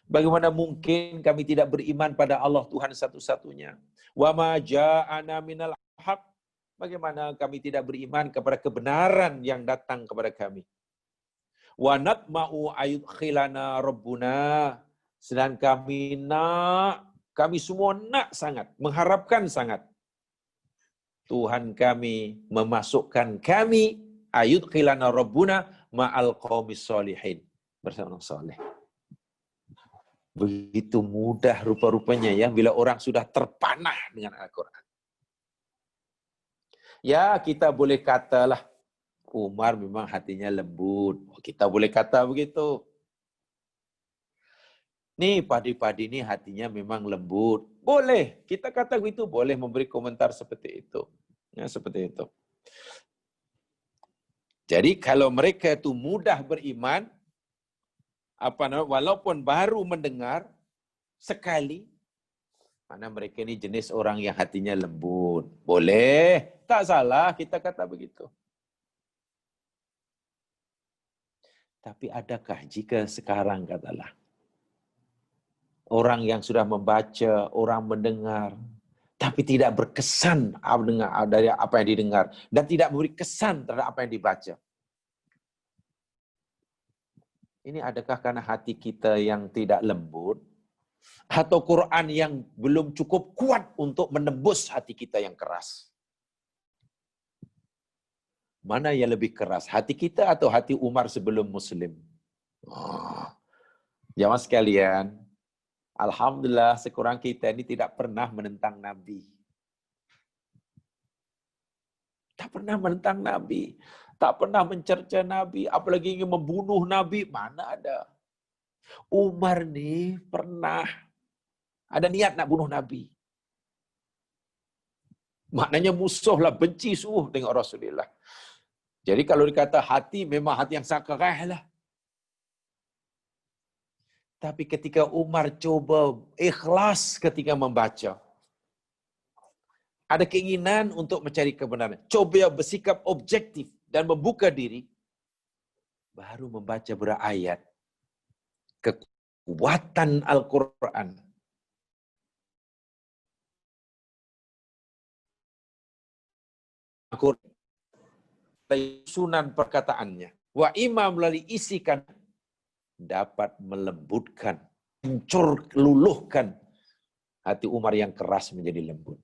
Bagaimana mungkin kami tidak beriman pada Allah Tuhan satu-satunya? Wa ma ja'ana minal haq. Bagaimana kami tidak beriman kepada kebenaran yang datang kepada kami? Wa natma'u ayudkhilana rabbuna. Sedang kami semua nak sangat, mengharapkan sangat. Tuhan kami memasukkan kami ayudkhilana rabbuna ma'al qaumis solihin. Bersama orang soleh. Begitu mudah rupa-rupanya ya bila orang sudah terpanah dengan Al-Quran. Ya, kita boleh katalah Umar memang hatinya lembut. Kita boleh kata begitu. Nih padi-padi ini hatinya memang lembut. Boleh, kita kata begitu, boleh memberi komentar seperti itu. Ya, seperti itu. Jadi kalau mereka itu mudah beriman, walaupun baru mendengar sekali, mana mereka ini jenis orang yang hatinya lembut. Boleh, tak salah kita kata begitu. Tapi adakah jika sekarang katalah, orang yang sudah membaca, orang mendengar, tapi tidak berkesan dari apa yang didengar, dan tidak memberi kesan terhadap apa yang dibaca. Ini adakah karena hati kita yang tidak lembut, atau Quran yang belum cukup kuat untuk menembus hati kita yang keras? Mana yang lebih keras, hati kita atau hati Umar sebelum Muslim? Jamaah sekalian, alhamdulillah sekurang kita ini tidak pernah menentang Nabi. Tak pernah menentang Nabi. Tak pernah mencerca Nabi. Apalagi ingin membunuh Nabi. Mana ada. Umar nih pernah ada niat nak bunuh Nabi. Maknanya musuh lah, benci sungguh dengan Rasulullah. Jadi kalau dikata hati, memang hati yang sangat keras lah. Tapi ketika Umar coba ikhlas ketika membaca, ada keinginan untuk mencari kebenaran, coba bersikap objektif dan membuka diri, baru membaca berayat, kekuatan Al-Quran sunan perkataannya. Wa imam melalui isikan dapat melembutkan, hancur, luluhkan hati Umar yang keras menjadi lembut.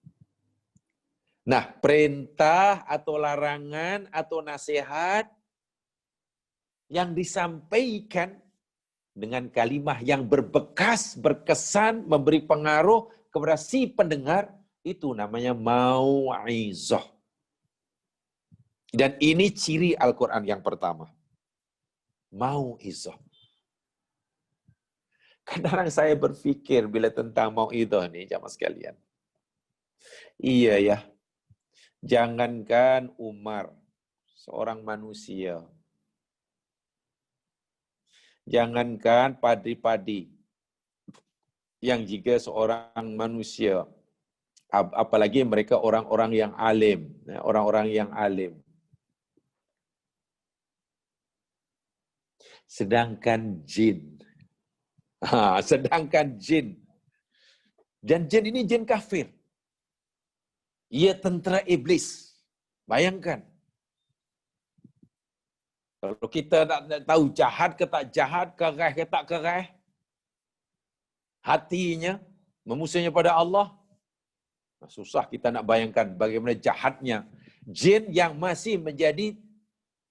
Nah, perintah atau larangan atau nasihat yang disampaikan dengan kalimah yang berbekas, berkesan, memberi pengaruh kepada si pendengar, itu namanya mau'izah. Dan ini ciri Al-Quran yang pertama. Mau'izah. Kadang saya berpikir bila tentang mau'izah nih, jamaah sekalian. Iya ya, jangankan Umar, seorang manusia. Jangankan padi-padi, yang juga seorang manusia. Apalagi mereka orang-orang yang alim. Orang-orang yang alim. Sedangkan jin. Sedangkan jin. Dan jin ini jin kafir. Ia tentera iblis. Bayangkan. Kalau kita nak tahu jahat ke tak jahat, kerah ke tak kerah, hatinya memusuhnya pada Allah, susah kita nak bayangkan bagaimana jahatnya jin yang masih menjadi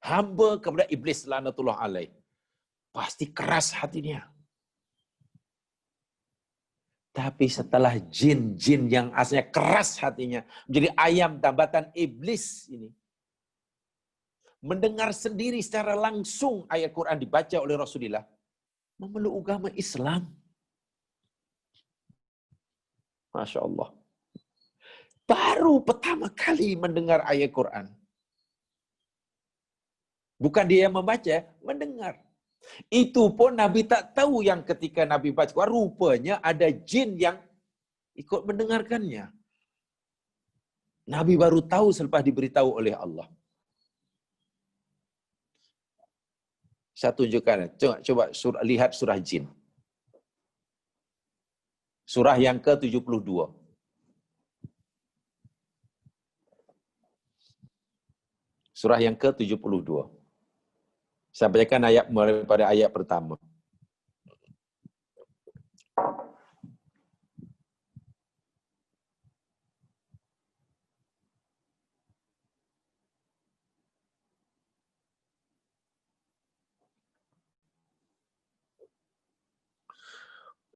hamba kepada iblis laknatullah alaih. Pasti keras hatinya. Tapi setelah jin-jin yang asalnya keras hatinya menjadi ayam tambatan iblis ini, mendengar sendiri secara langsung ayat Quran dibaca oleh Rasulullah, memeluk agama Islam. Masya Allah. Baru pertama kali mendengar ayat Quran. Bukan dia yang membaca, mendengar. Itu pun Nabi tak tahu yang ketika Nabi baca, rupanya ada jin yang ikut mendengarkannya. Nabi baru tahu selepas diberitahu oleh Allah. Saya tunjukkan. Coba lihat surah jin. Surah yang ke-72. Surah yang ke-72. Saya bacakan ayat mulai pada ayat pertama.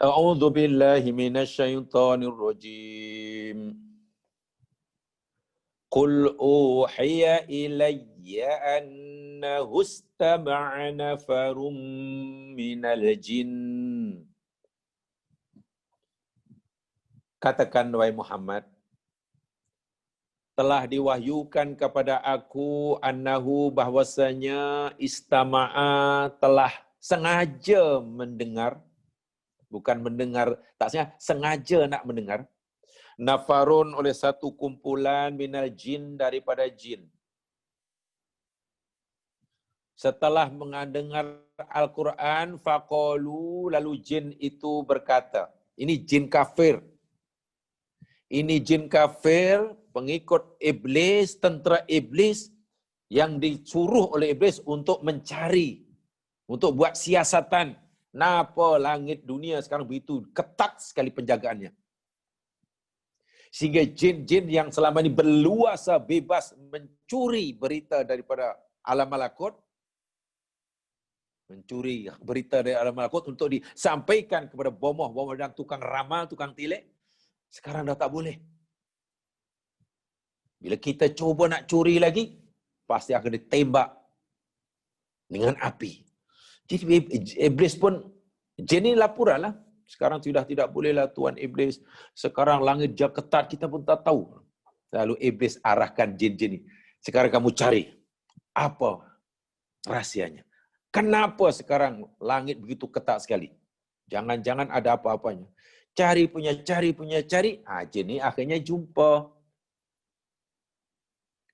A'udzu billahi minasyaitonir rajim. Qul uhiya ilayya annahu istama'a nafarum minal jin. Katakan wahai Muhammad, telah diwahyukan kepada aku annahu bahwasanya istama'a telah sengaja mendengar, bukan mendengar, tak sengaja nak mendengar, nafarun oleh satu kumpulan minal jin daripada jin. Setelah mendengar Al-Quran, faqalu, lalu jin itu berkata, ini jin kafir. Ini jin kafir, pengikut iblis, tentera iblis, yang disuruh oleh iblis untuk mencari, untuk buat siasatan. Kenapa langit dunia sekarang begitu ketat sekali penjagaannya? Sehingga jin-jin yang selama ini berluasa bebas mencuri berita daripada alam malakut, mencuri berita dari alam malakut untuk disampaikan kepada bomoh-bomoh dan tukang ramal, tukang tilik, sekarang dah tak boleh. Bila kita cuba nak curi lagi, pasti akan ditembak dengan api. Jadi iblis pun, jin ni laporan lah. Sekarang sudah tidak bolehlah Tuan Iblis. Sekarang langit jauh ketat, kita pun tak tahu. Lalu iblis arahkan jin-jin ni. Sekarang kamu cari. Apa rahsianya? Kenapa sekarang langit begitu ketat sekali? Jangan-jangan ada apa-apanya. Cari. Jin ni akhirnya jumpa.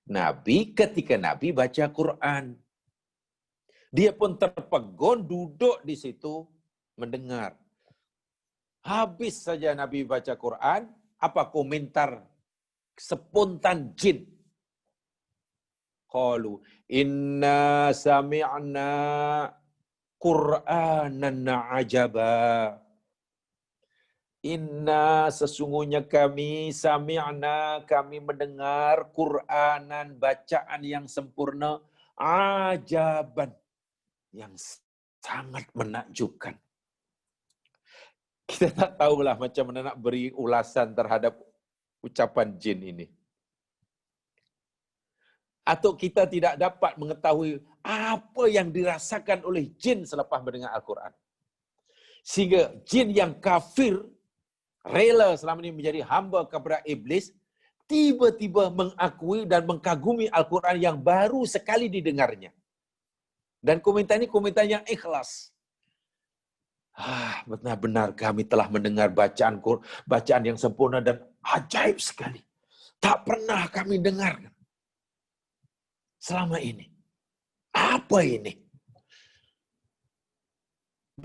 Nabi, ketika Nabi baca Quran, dia pun terpegun duduk di situ mendengar. Habis saja Nabi baca Quran, apa komentar spontan jin? qalu inna sami'na Qur'anan ajaba. Inna sesungguhnya kami sami'na kami mendengar Qur'anan bacaan yang sempurna ajaban yang sangat menakjubkan. Kita tak tahulah macam mana nak beri ulasan terhadap ucapan jin ini. Atau kita tidak dapat mengetahui apa yang dirasakan oleh jin selepas mendengar Al-Quran. Sehingga jin yang kafir, rela selama ini menjadi hamba kepada iblis, tiba-tiba mengakui dan mengkagumi Al-Quran yang baru sekali didengarnya. Dan komentar ini komentar yang ikhlas. Benar-benar kami telah mendengar bacaan yang sempurna dan ajaib sekali. Tak pernah kami dengar selama ini. Apa ini?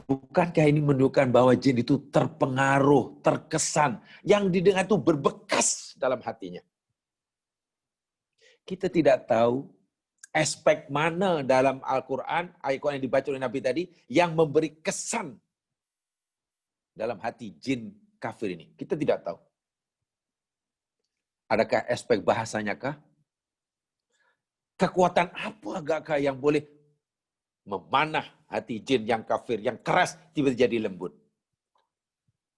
Bukankah ini menunjukkan bahwa jin itu terpengaruh, terkesan, yang didengar itu berbekas dalam hatinya. Kita tidak tahu aspek mana dalam Al-Quran, ayat Quran yang dibaca oleh Nabi tadi, yang memberi kesan dalam hati jin kafir ini. Kita tidak tahu. Adakah aspek bahasanya kah? Kekuatan apa agakah yang boleh memanah hati jin yang kafir, yang keras, tiba-tiba jadi lembut.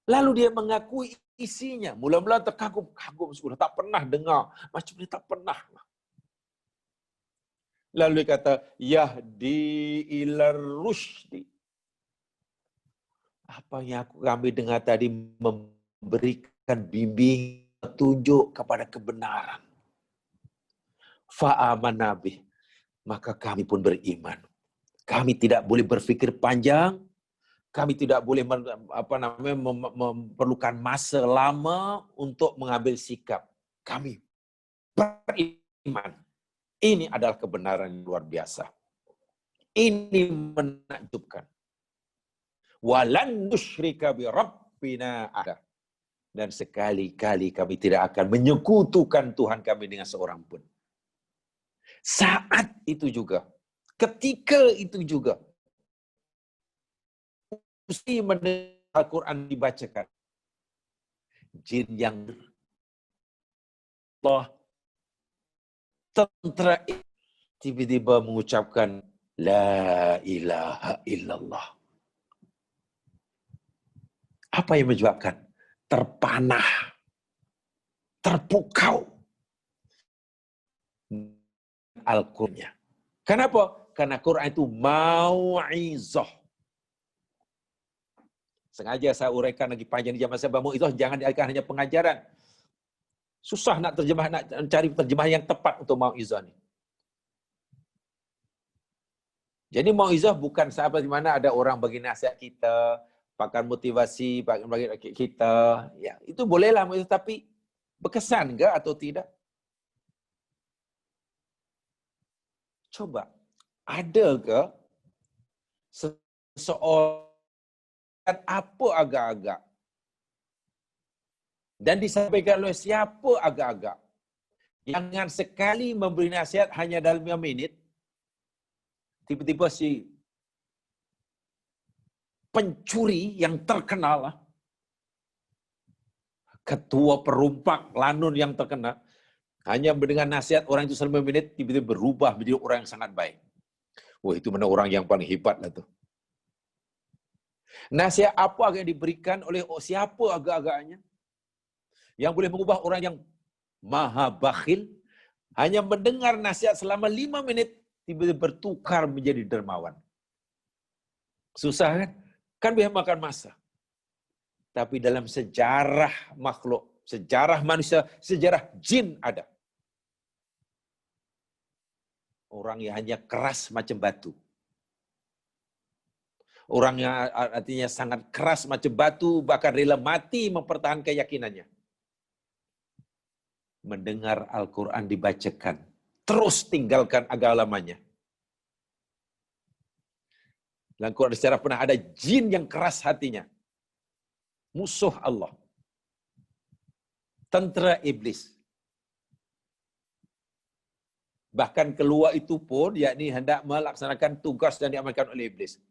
Lalu dia mengakui isinya. Mula-mula terkagum-kagum, sudah tak pernah dengar. Macam ni tak pernah. Lalu dia kata, Yahdi ilar rushdi. Apa yang kami dengar tadi memberikan bimbing, petunjuk kepada kebenaran. Fa'aman Nabi. Maka kami pun beriman. Kami tidak boleh berfikir panjang. Kami tidak boleh memerlukan masa lama untuk mengambil sikap. Kami beriman. Ini adalah kebenaran yang luar biasa. Ini menakjubkan. Walan nusyrika bi rabbina ahada. Dan sekali-kali kami tidak akan menyekutukan Tuhan kami dengan seorang pun. Saat itu juga, ketika itu juga, mesti mendengar Al-Quran dibacakan. Jin yang Allah tentera tiba-tiba mengucapkan La ilaha illallah. Apa yang menyebabkan? Terpanah, terpukau Al-Qurannya. Kenapa? Karena Quran itu mau'izah. Sengaja saya uraikan lagi panjang di zaman saya, mau'izah jangan diartikan hanya pengajaran. Susah nak cari terjemahan yang tepat untuk mau'izah ni. Jadi mau'izah bukan sahabat di mana ada orang bagi nasihat kita, pakar motivasi, bagi kita. Ya, itu bolehlah mau'izah, tapi berkesan ke atau tidak? Coba, ada ke seseorang apa agak-agak dan disampaikan oleh siapa agak-agak? Jangan sekali memberi nasihat hanya dalam 5 minit, tiba-tiba si pencuri yang terkenal, ketua perompak lanun yang terkenal, hanya mendengar nasihat orang itu selama 5 menit, tiba-tiba berubah menjadi orang yang sangat baik. Wah, itu mana orang yang paling hebat lah tu. Nasihat apa yang diberikan oleh siapa agak-agaknya? Yang boleh mengubah orang yang maha bakhil, hanya mendengar nasihat selama 5 menit, tiba-tiba bertukar menjadi dermawan. Susah kan? Kan biar makan masa. Tapi dalam sejarah makhluk, sejarah manusia, sejarah jin ada. Orang yang hanya keras macam batu. Orang yang artinya sangat keras macam batu, bahkan rela mati mempertahankan keyakinannya. Mendengar Al-Quran dibacakan, terus tinggalkan agalamanya. Dalam Quran sejarah pernah ada jin yang keras hatinya. Musuh Allah. Tentera iblis. Bahkan keluar itu pun, yakni hendak melaksanakan tugas yang diamalkan oleh iblis.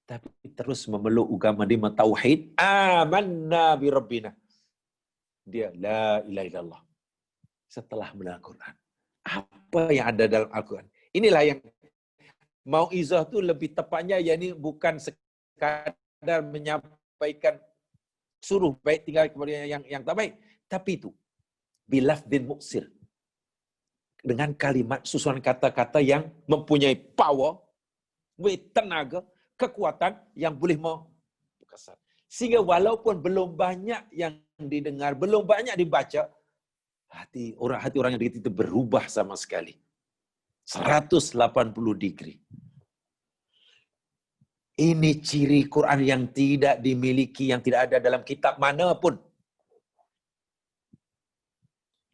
Tapi terus memeluk agama dia mentauhid, amanna bi rabbina. Dia la ilaha illallah. Setelah mendengar Quran. Apa yang ada dalam Al-Quran? Inilah yang mau'izah tu lebih tepatnya, yakni bukan sekadar menyampaikan suruh baik tinggal kepada yang tak baik, tapi itu bilafdin muksir, dengan kalimat susunan kata-kata yang mempunyai power, tenaga, kekuatan yang boleh kesan. Sehingga walaupun belum banyak yang didengar, belum banyak dibaca, hati orang yang begitu itu berubah sama sekali. 180 degree. Ini ciri Quran yang tidak dimiliki, yang tidak ada dalam kitab manapun.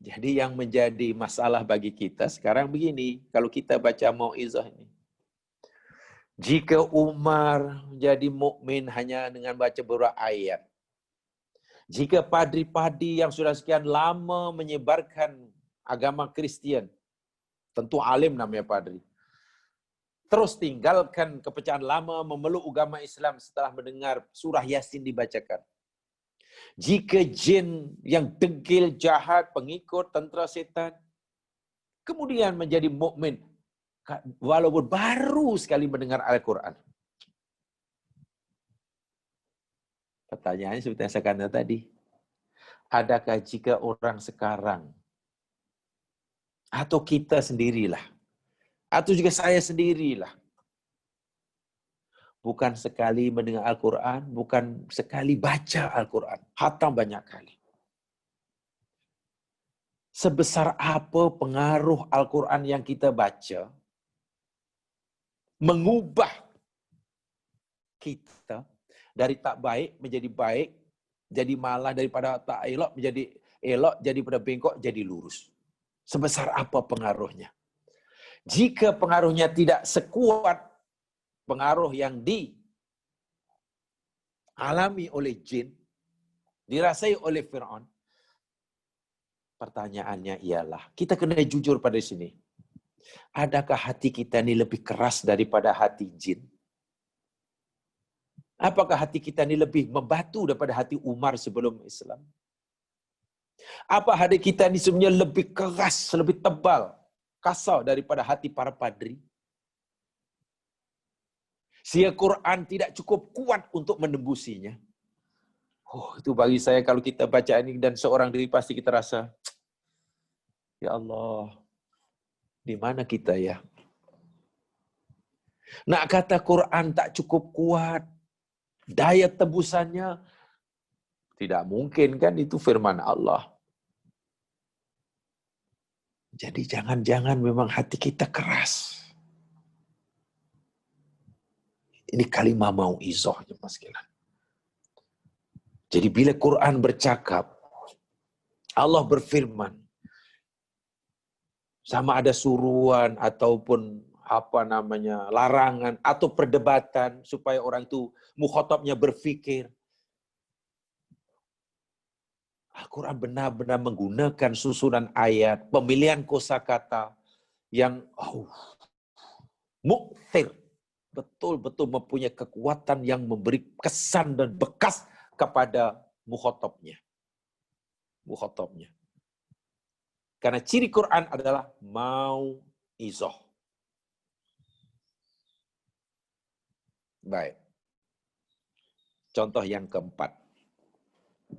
Jadi yang menjadi masalah bagi kita sekarang begini, kalau kita baca mau'izah ini. Jika Umar jadi mukmin hanya dengan baca beberapa ayat. Jika padri-padri yang sudah sekian lama menyebarkan agama Kristian, tentu alim namanya padri, terus tinggalkan kepercayaan lama, memeluk agama Islam setelah mendengar surah Yasin dibacakan. Jika jin yang degil, jahat, pengikut tentera setan, kemudian menjadi mukmin, walaupun baru sekali mendengar Al-Quran. Pertanyaannya seperti yang saya katakan tadi, adakah jika orang sekarang, atau kita sendirilah, atau juga saya sendirilah, bukan sekali mendengar Al-Quran, bukan sekali baca Al-Quran, hatam banyak kali. Sebesar apa pengaruh Al-Quran yang kita baca, mengubah kita dari tak baik menjadi baik, jadi malah daripada tak elok menjadi elok, jadi pada bengkok jadi lurus. Sebesar apa pengaruhnya? Jika pengaruhnya tidak sekuat pengaruh yang dialami oleh jin, dirasai oleh Fir'aun, pertanyaannya ialah, kita kena jujur pada sini. Adakah hati kita ini lebih keras daripada hati jin? Apakah hati kita ini lebih membatu daripada hati Umar sebelum Islam? Apa hati kita ini sebenarnya lebih keras, lebih tebal, kasar daripada hati para padri? Sehingga Quran tidak cukup kuat untuk menembusinya. Oh, itu bagi saya kalau kita baca ini dan seorang diri pasti kita rasa, ya Allah, di mana kita ya? Nak kata Quran tak cukup kuat, daya tebusannya, tidak mungkin kan, itu firman Allah. Jadi jangan-jangan memang hati kita keras. Ini kalimah mau'izah, jemaah sekalian. Jadi bila Quran bercakap, Allah berfirman, sama ada suruhan ataupun larangan atau perdebatan supaya orang itu mukhatabnya berfikir. Al-Quran benar-benar menggunakan susunan ayat, pemilihan kosakata yang muktir, betul-betul mempunyai kekuatan yang memberi kesan dan bekas kepada mukhatabnya. Karena ciri Quran adalah mau'izah. Baik. Contoh yang keempat.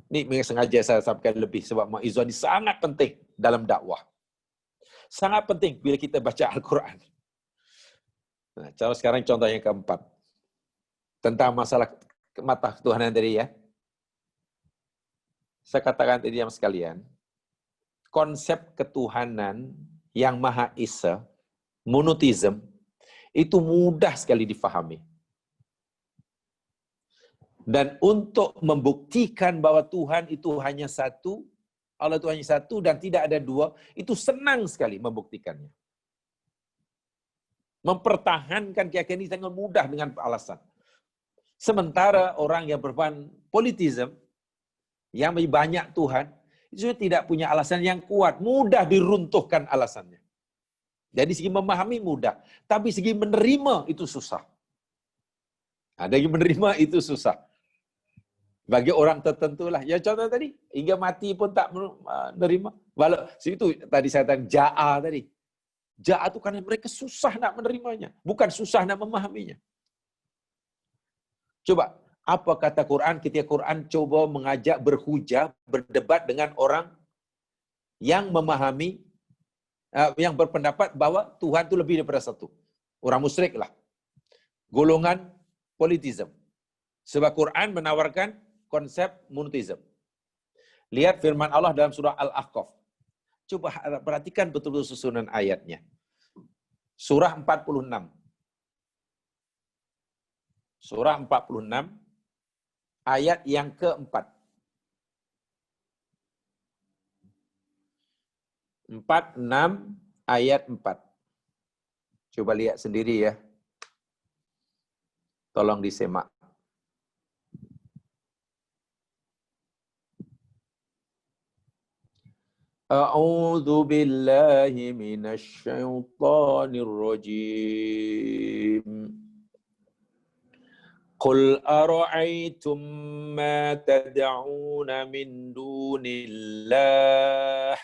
Ini sengaja saya sampaikan lebih sebab mau'izah ini sangat penting dalam dakwah. Sangat penting bila kita baca Al-Quran. Nah, sekarang contoh yang keempat. Tentang masalah mata ketuhanan tadi ya. Saya katakan tadi yang sekalian, konsep ketuhanan yang Maha Esa, monoteism, itu mudah sekali difahami. Dan untuk membuktikan bahwa Tuhan itu hanya satu, Allah itu hanya satu dan tidak ada dua, itu senang sekali membuktikannya. Mempertahankan keyakinan ini sangat mudah dengan alasan. Sementara orang yang berpaham politisme, yang banyak Tuhan, itu tidak punya alasan yang kuat, mudah diruntuhkan alasannya. Jadi segi memahami mudah, tapi segi menerima itu susah. Ada yang menerima itu susah. Bagi orang tertentu lah. Ya contoh tadi, hingga mati pun tak menerima. Walau itu tadi saya katakan ja'a tadi. Ja'a itu karena mereka susah nak menerimanya, bukan susah nak memahaminya. Coba, apa kata Quran ketika Quran coba mengajak berhujah, berdebat dengan orang yang memahami, yang berpendapat bahwa Tuhan itu lebih daripada satu. Orang musyrik lah. Golongan politisme. Sebab Quran menawarkan konsep monoteisme. Lihat firman Allah dalam surah Al-Ahqaf. Coba perhatikan betul-betul susunan ayatnya. Surah 46. Surah 46, ayat yang keempat. 46, ayat 4. Coba lihat sendiri ya. Tolong disemak. A'udzu billahi minasy syaithanir rajim. Qul ara'aytum ma tad'una min dunillah.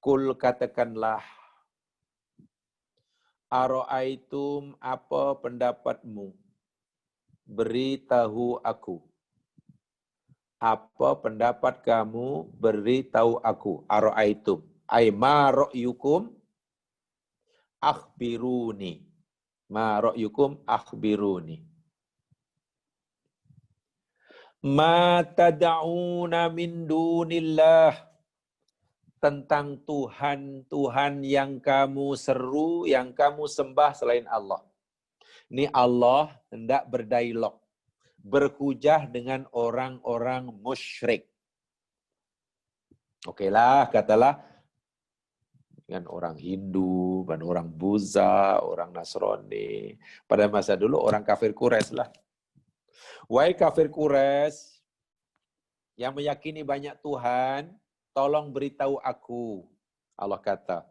Qul katakanlah. Ara'aytum apa pendapatmu? Beritahu aku. Apa pendapat kamu? Beritahu aku. Ara'aytum. Ay ma ra'yukum? Akhbiruni. Ma ra'yukum? Akhbiruni. Ma tad'una min dunillah. Tentang Tuhan-Tuhan yang kamu seru, yang kamu sembah selain Allah. Ini Allah hendak berdialog, berhujah dengan orang-orang musyrik. Okeylah, katalah dengan orang Hindu, dan orang Buddha, orang Nasrani. Pada masa dulu orang kafir Quraisy lah. Wahai kafir Quraisy yang meyakini banyak Tuhan, tolong beritahu aku. Allah kata,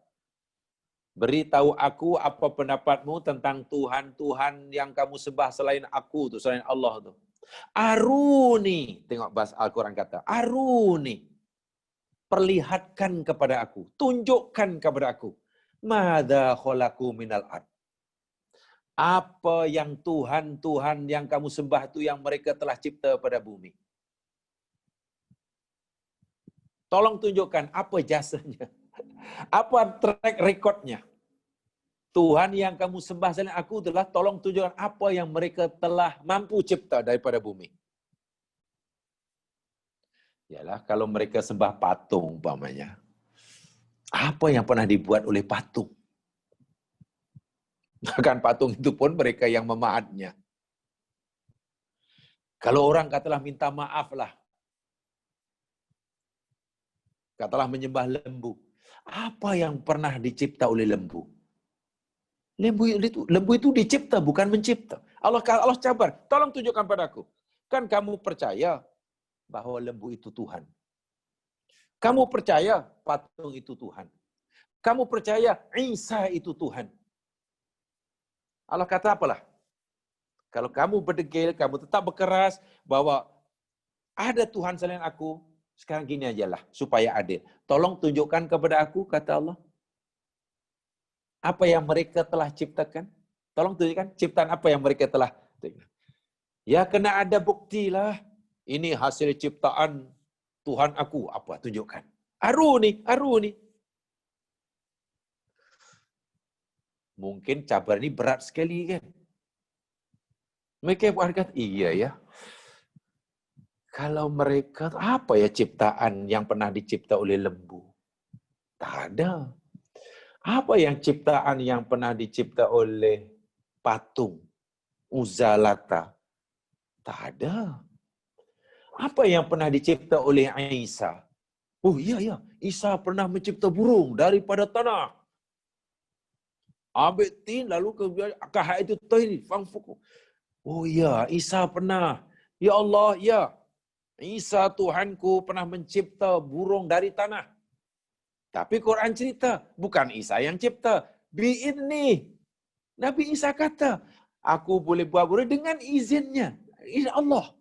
beritahu aku apa pendapatmu tentang Tuhan-Tuhan yang kamu sembah selain aku tu, selain Allah tu. Aruni, tengok bahasa Al-Quran kata, aruni, perlihatkan kepada aku, tunjukkan kepada aku. Madza khalaqu minal ard. Apa yang Tuhan-Tuhan yang kamu sembah tu yang mereka telah cipta pada bumi. Tolong tunjukkan apa jasanya. Apa track recordnya. Tuhan yang kamu sembah selain aku telah tolong tunjukkan apa yang mereka telah mampu cipta daripada bumi. Yalah, kalau mereka sembah patung umpamanya. Apa yang pernah dibuat oleh patung? Bahkan patung itu pun mereka yang memahatnya. Kalau orang katalah minta maaf lah. Katalah menyembah lembu. Apa yang pernah dicipta oleh lembu? Lembu itu dicipta, bukan mencipta. Allah cabar, tolong tunjukkan padaku. Kan kamu percaya bahwa lembu itu Tuhan. Kamu percaya patung itu Tuhan. Kamu percaya Isa itu Tuhan. Allah kata apalah? Kalau kamu berdegil, kamu tetap berkeras bahwa ada Tuhan selain aku, sekarang gini ajalah supaya adil. Tolong tunjukkan kepada aku, kata Allah. Apa yang mereka telah ciptakan? Tolong tunjukkan ciptaan apa yang mereka telah. Ya kena ada buktilah. Ini hasil ciptaan Tuhan aku. Apa? Tunjukkan. Aru ni. Mungkin cabar ini berat sekali kan? Mereka berkata, iya ya. Kalau mereka, apa ya ciptaan yang pernah dicipta oleh lembu? Tak ada. Apa yang ciptaan yang pernah dicipta oleh patung? Uzalata? Tak ada. Apa yang pernah dicipta oleh Isa? Oh iya, Isa pernah mencipta burung daripada tanah. Ambil tin lalu ke hak itu tadi fangfuku. Oh ya, Isa pernah. Ya Allah, ya. Isa Tuhanku pernah mencipta burung dari tanah. Tapi Quran cerita, bukan Isa yang cipta. Bi'idni. Nabi Isa kata, aku boleh buat guru dengan izinnya. Izin Allah.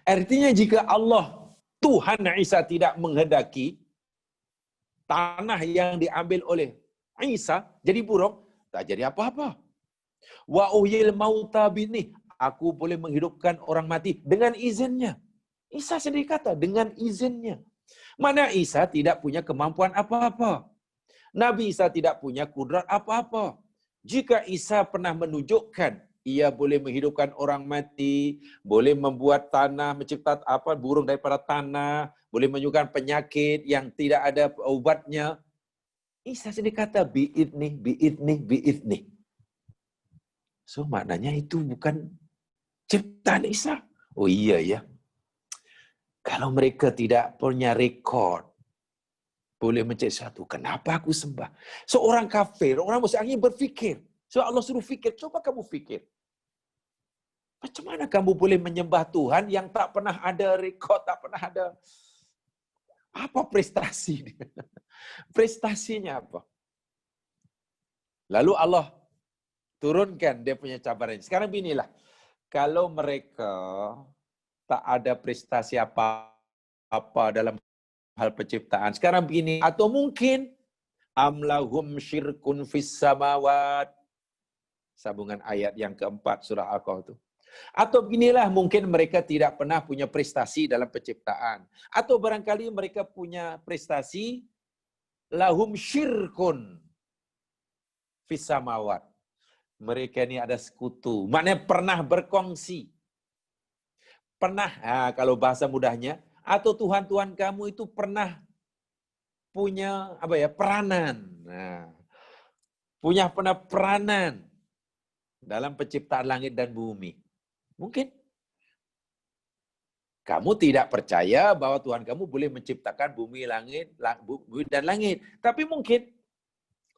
Artinya jika Allah, Tuhan Isa tidak menghendaki, tanah yang diambil oleh Isa jadi buruk, tak jadi apa-apa. Wa uhyil mauta bi'idni. Aku boleh menghidupkan orang mati dengan izinnya. Isa sendiri kata, dengan izinnya. Mana Isa tidak punya kemampuan apa-apa. Nabi Isa tidak punya kudrat apa-apa. Jika Isa pernah menunjukkan ia boleh menghidupkan orang mati, boleh membuat tanah, mencipta burung daripada tanah, boleh menyembuhkan penyakit yang tidak ada ubatnya. Isa sendiri kata bi'idni, bi'idni, bi'idni. So maknanya itu bukan ciptaan Isa. Oh iya ya. Kalau mereka tidak punya rekod boleh mencari sesuatu, kenapa aku sembah? Seorang kafir, orang musyrik berfikir. So Allah suruh fikir, coba kamu fikir. Macam mana kamu boleh menyembah Tuhan yang tak pernah ada rekod, tak pernah ada apa prestasi dia? Prestasinya apa? Lalu Allah turunkan dia punya cabaran. Sekarang beginilah, kalau mereka tak ada prestasi apa dalam hal penciptaan. Sekarang begini, atau mungkin amlahum syirkun fis samawat. Sambungan ayat yang keempat surah Al-Kahf itu. Atau beginilah, mungkin mereka tidak pernah punya prestasi dalam penciptaan. Atau barangkali mereka punya prestasi lahum syirkun fis samawat. Mereka ini ada sekutu. Maknanya pernah berkongsi. Pernah, kalau bahasa mudahnya, atau Tuhan-Tuhan kamu itu pernah punya peranan. Punya peranan dalam penciptaan langit dan bumi. Mungkin kamu tidak percaya bahwa Tuhan kamu boleh menciptakan bumi dan langit. Tapi mungkin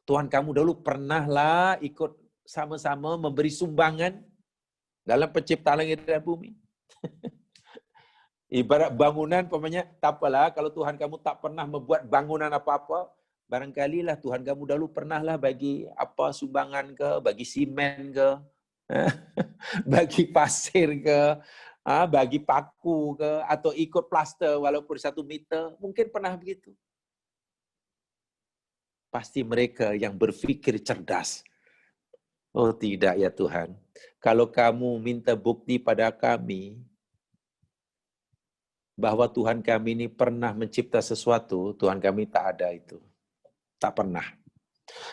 Tuhan kamu dulu pernahlah ikut sama-sama memberi sumbangan dalam penciptaan langit dan bumi. Ibarat bangunan, pokoknya tak apalah kalau Tuhan kamu tak pernah membuat bangunan apa-apa, barangkalilah Tuhan kamu dulu pernahlah bagi apa sumbangan ke, bagi simen ke, bagi pasir ke, bagi paku ke, atau ikut plaster walaupun 1 meter, mungkin pernah begitu. Pasti mereka yang berfikir cerdas. Oh tidak ya Tuhan, kalau kamu minta bukti pada kami bahwa Tuhan kami ini pernah mencipta sesuatu, Tuhan kami tak ada itu. Tak pernah.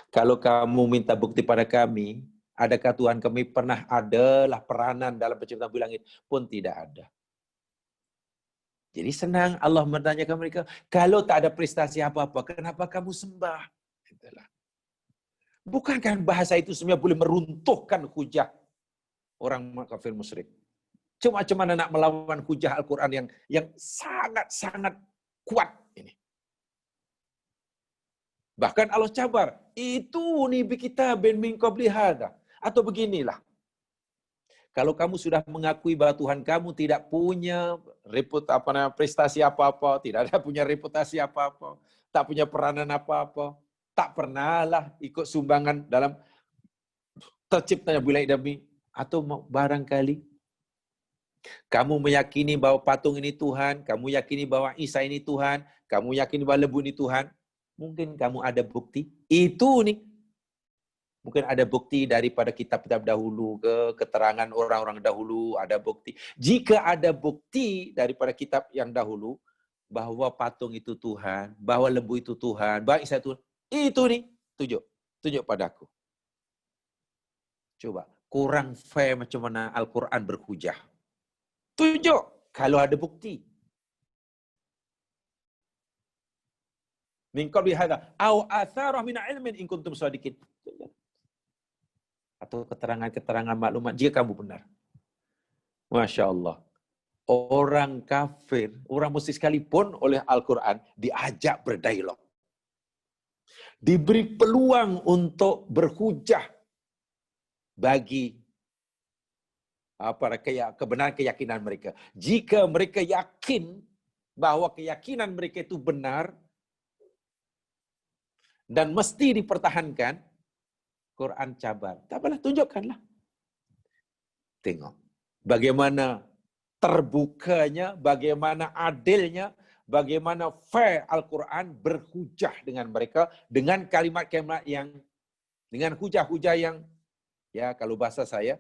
Kalau kamu minta bukti pada kami, adakah Tuhan kami pernah adalah peranan dalam penciptaan bumi langit? Pun tidak ada. Jadi senang Allah menanyakan mereka, kalau tak ada prestasi apa-apa, kenapa kamu sembah? Itulah. Bukankah bahasa itu sebenarnya boleh meruntuhkan hujah orang kafir musyrik? Cuma mana nak melawan hujah Al-Quran yang sangat-sangat kuat ini. Bahkan Allah cabar, itu ni bi kitabin min qabli hada. Atau beginilah. Kalau kamu sudah mengakui bahwa Tuhan kamu tidak punya prestasi apa-apa, tidak ada punya reputasi apa-apa, tak punya peranan apa-apa, tak pernahlah ikut sumbangan dalam terciptanya bumi dan bumi, atau barangkali kamu meyakini bahwa patung ini Tuhan, kamu yakini bahwa Isa ini Tuhan, kamu yakini bahwa lembu ini Tuhan, mungkin kamu ada bukti. Itu nih. Mungkin ada bukti daripada kitab-kitab dahulu ke, keterangan orang-orang dahulu, ada bukti. Jika ada bukti daripada kitab yang dahulu, bahwa patung itu Tuhan, bahwa lembu itu Tuhan, bahwa Isa Tuhan, itu nih, tunjuk padaku. Coba, kurang fair macam mana Al-Quran berhujah. Tunjuk kalau ada bukti. Min qabli hadza au athara min ilmin in kuntum shadiqin. Atau keterangan-keterangan maklumat jika kamu benar. Masya Allah. Orang kafir, orang musyrik sekalipun oleh Al-Quran diajak berdialog. Diberi peluang untuk berhujah bagi kebenaran keyakinan mereka. Jika mereka yakin bahwa keyakinan mereka itu benar, dan mesti dipertahankan, Quran cabar. Tak apalah, tunjukkanlah. Tengok bagaimana terbukanya, bagaimana adilnya, bagaimana fair Al-Quran berhujah dengan mereka dengan kalimat-kalimat yang, dengan hujah-hujah yang, ya kalau bahasa saya,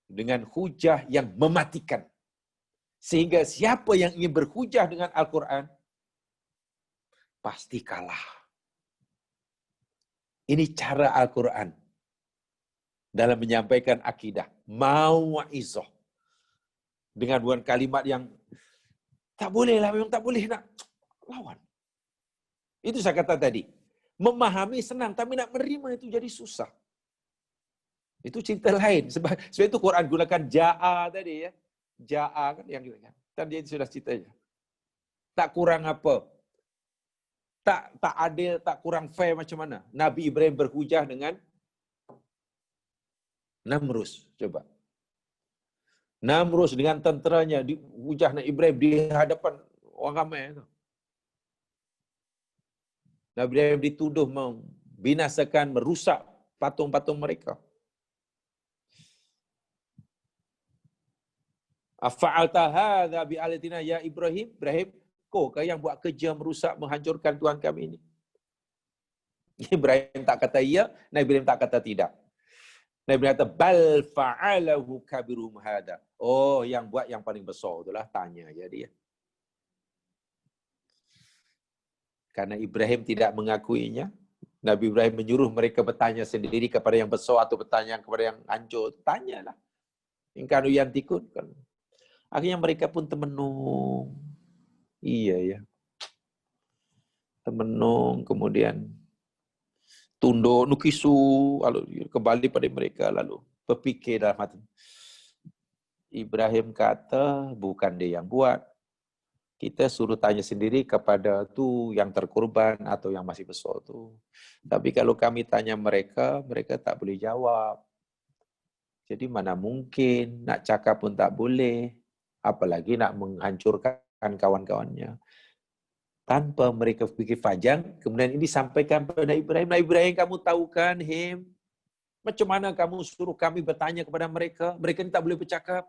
dengan hujah yang mematikan. Sehingga siapa yang ingin berhujah dengan Al-Quran, pasti kalah. Ini cara Al-Quran dalam menyampaikan akidah. Mau'izah. Dengan bukan kalimat yang tak boleh lah, memang tak boleh nak lawan. Itu saya kata tadi. Memahami senang, tapi nak menerima itu jadi susah. Itu cerita lain. Sebab itu Quran gunakan ja'a tadi ya. Ja'a kan yang kita kan. Tadi sudah ceritanya. Tak kurang apa. Tak adil, tak kurang fair macam mana. Nabi Ibrahim berhujah dengan Namrus. Coba. Namrus dengan tenteranya dihujah Nabi Ibrahim di hadapan orang ramai itu. Nabi Ibrahim dituduh membinasakan, merusak patung-patung mereka. Afa'alta hadza bi alatina ya Ibrahim? Ibrahim, kau ke yang buat kerja merusak, menghancurkan Tuhan kami ini? Ibrahim tak kata iya, Nabi Ibrahim tak kata tidak. Nabi Ibrahim kata bal fa'alahu kabirum hada. Oh, yang buat yang paling besar itulah, tanya aja dia. Karena Ibrahim tidak mengakuinya, Nabi Ibrahim menyuruh mereka bertanya sendiri kepada yang besar atau bertanya kepada yang hancur. Tanyalah. In kanu yantikun kan. Akhirnya mereka pun termenung. Iya ya. Termenung, kemudian tunduk, nukisu, lalu kembali pada mereka, lalu berfikir dalam hati. Ibrahim kata, bukan dia yang buat. Kita suruh tanya sendiri kepada tu yang terkorban atau yang masih besar tu. Tapi kalau kami tanya mereka, mereka tak boleh jawab. Jadi mana mungkin, nak cakap pun tak boleh. Apalagi nak menghancurkan kawan-kawannya. Tanpa mereka fikir panjang, kemudian ini disampaikan kepada Ibrahim. Nabi Ibrahim, kamu tahu kan, Him? Macam mana kamu suruh kami bertanya kepada mereka? Mereka ini tak boleh bercakap.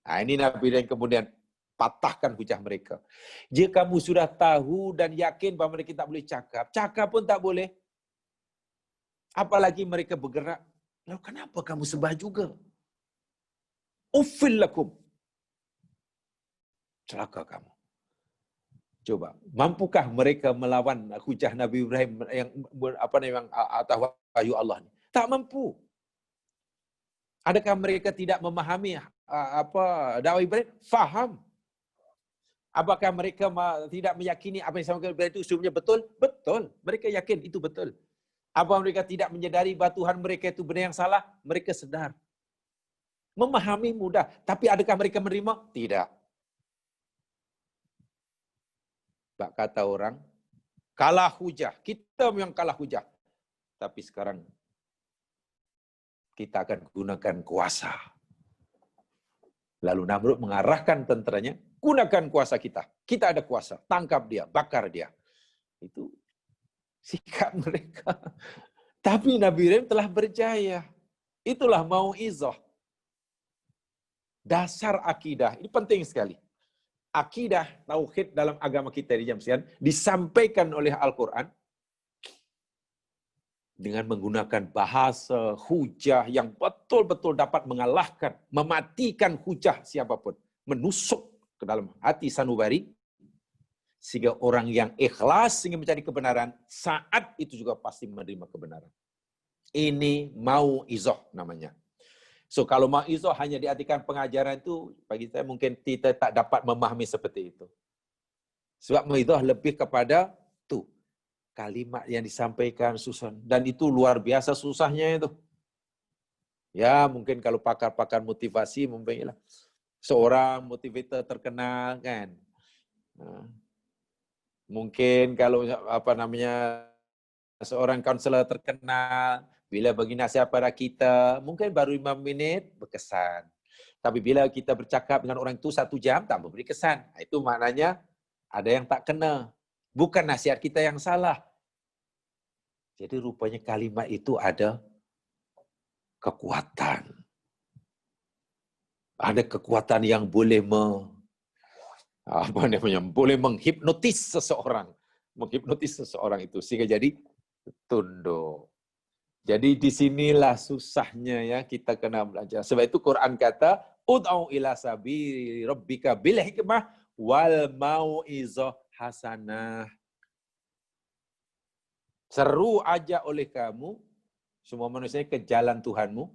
Nah, ini Nabi Ibrahim kemudian patahkan hujah mereka. Jika kamu sudah tahu dan yakin bahawa mereka tak boleh cakap, cakap pun tak boleh. Apalagi mereka bergerak. Lalu kenapa kamu sembah juga? Uffil lakum. Celaka kamu. Coba, mampukah mereka melawan hujah Nabi Ibrahim yang atas wahyu Allah ni? Tak mampu. Adakah mereka tidak memahami dakwah Ibrahim? Faham. Apakah mereka tidak meyakini apa yang disampaikan Ibrahim itu sebenarnya betul? Betul. Mereka yakin itu betul. Apa mereka tidak menyadari bahawa Tuhan mereka itu benar yang salah? Mereka sedar. Memahami mudah. Tapi adakah mereka menerima? Tidak. Bak kata orang, kalah hujah. Kita yang kalah hujah. Tapi sekarang kita akan gunakan kuasa. Lalu Namrud mengarahkan tenteranya, gunakan kuasa kita. Kita ada kuasa. Tangkap dia, bakar dia. Itu sikap mereka. Tapi Nabi Ibrahim telah berjaya. Itulah mau'izah. Dasar akidah. Ini penting sekali. Akidah, tauhid dalam agama kita di Jamsian disampaikan oleh Al-Quran dengan menggunakan bahasa hujah yang betul-betul dapat mengalahkan, mematikan hujah siapapun. Menusuk ke dalam hati sanubari, sehingga orang yang ikhlas ingin mencari kebenaran, saat itu juga pasti menerima kebenaran. Ini mau'izah namanya. So kalau mau'izah hanya diartikan pengajaran itu, bagi saya mungkin kita tak dapat memahami seperti itu. Sebab mau'izah lebih kepada tu kalimat yang disampaikan susah, dan itu luar biasa susahnya itu. Ya mungkin kalau pakar-pakar motivasi mungkin seorang motivator terkenal kan. Mungkin kalau seorang kaunselor terkenal bila bagi nasihat pada kita, mungkin baru 5 minit berkesan. Tapi bila kita bercakap dengan orang itu 1 jam, tak memberi kesan. Itu maknanya ada yang tak kena. Bukan nasihat kita yang salah. Jadi rupanya kalimat itu ada kekuatan. Ada kekuatan yang boleh boleh menghipnotis seseorang. Menghipnotis seseorang itu sehingga jadi tunduk. Jadi disinilah susahnya ya kita kena belajar. Sebab itu Quran kata, ud'u ila sabili rabbika bil hikmah wal mau'izah hasanah. Seru ajak oleh kamu semua manusia ke jalan Tuhanmu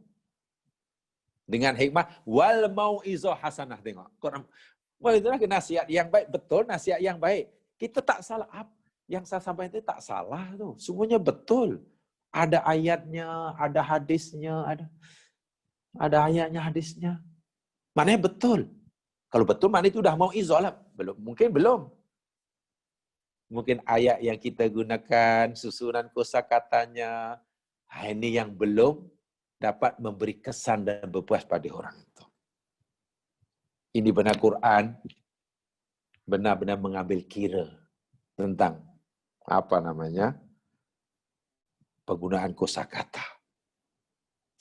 dengan hikmah wal mau'izah hasanah. Tengok Quran. Wah, itulah nasihat yang baik, betul nasihat yang baik. Kita tak salah. Yang saya sampaikan itu tak salah tuh. Semuanya betul. Ada ayatnya, ada hadisnya, ada ayatnya, hadisnya. Maknanya betul. Kalau betul, maknanya itu udah mau izah lah. Belum, mungkin belum. Mungkin ayat yang kita gunakan, susunan kosakatanya, ini yang belum dapat memberi kesan dan berpuas pada orang itu. Ini benar Quran, benar-benar mengambil kira tentang penggunaan kosakata.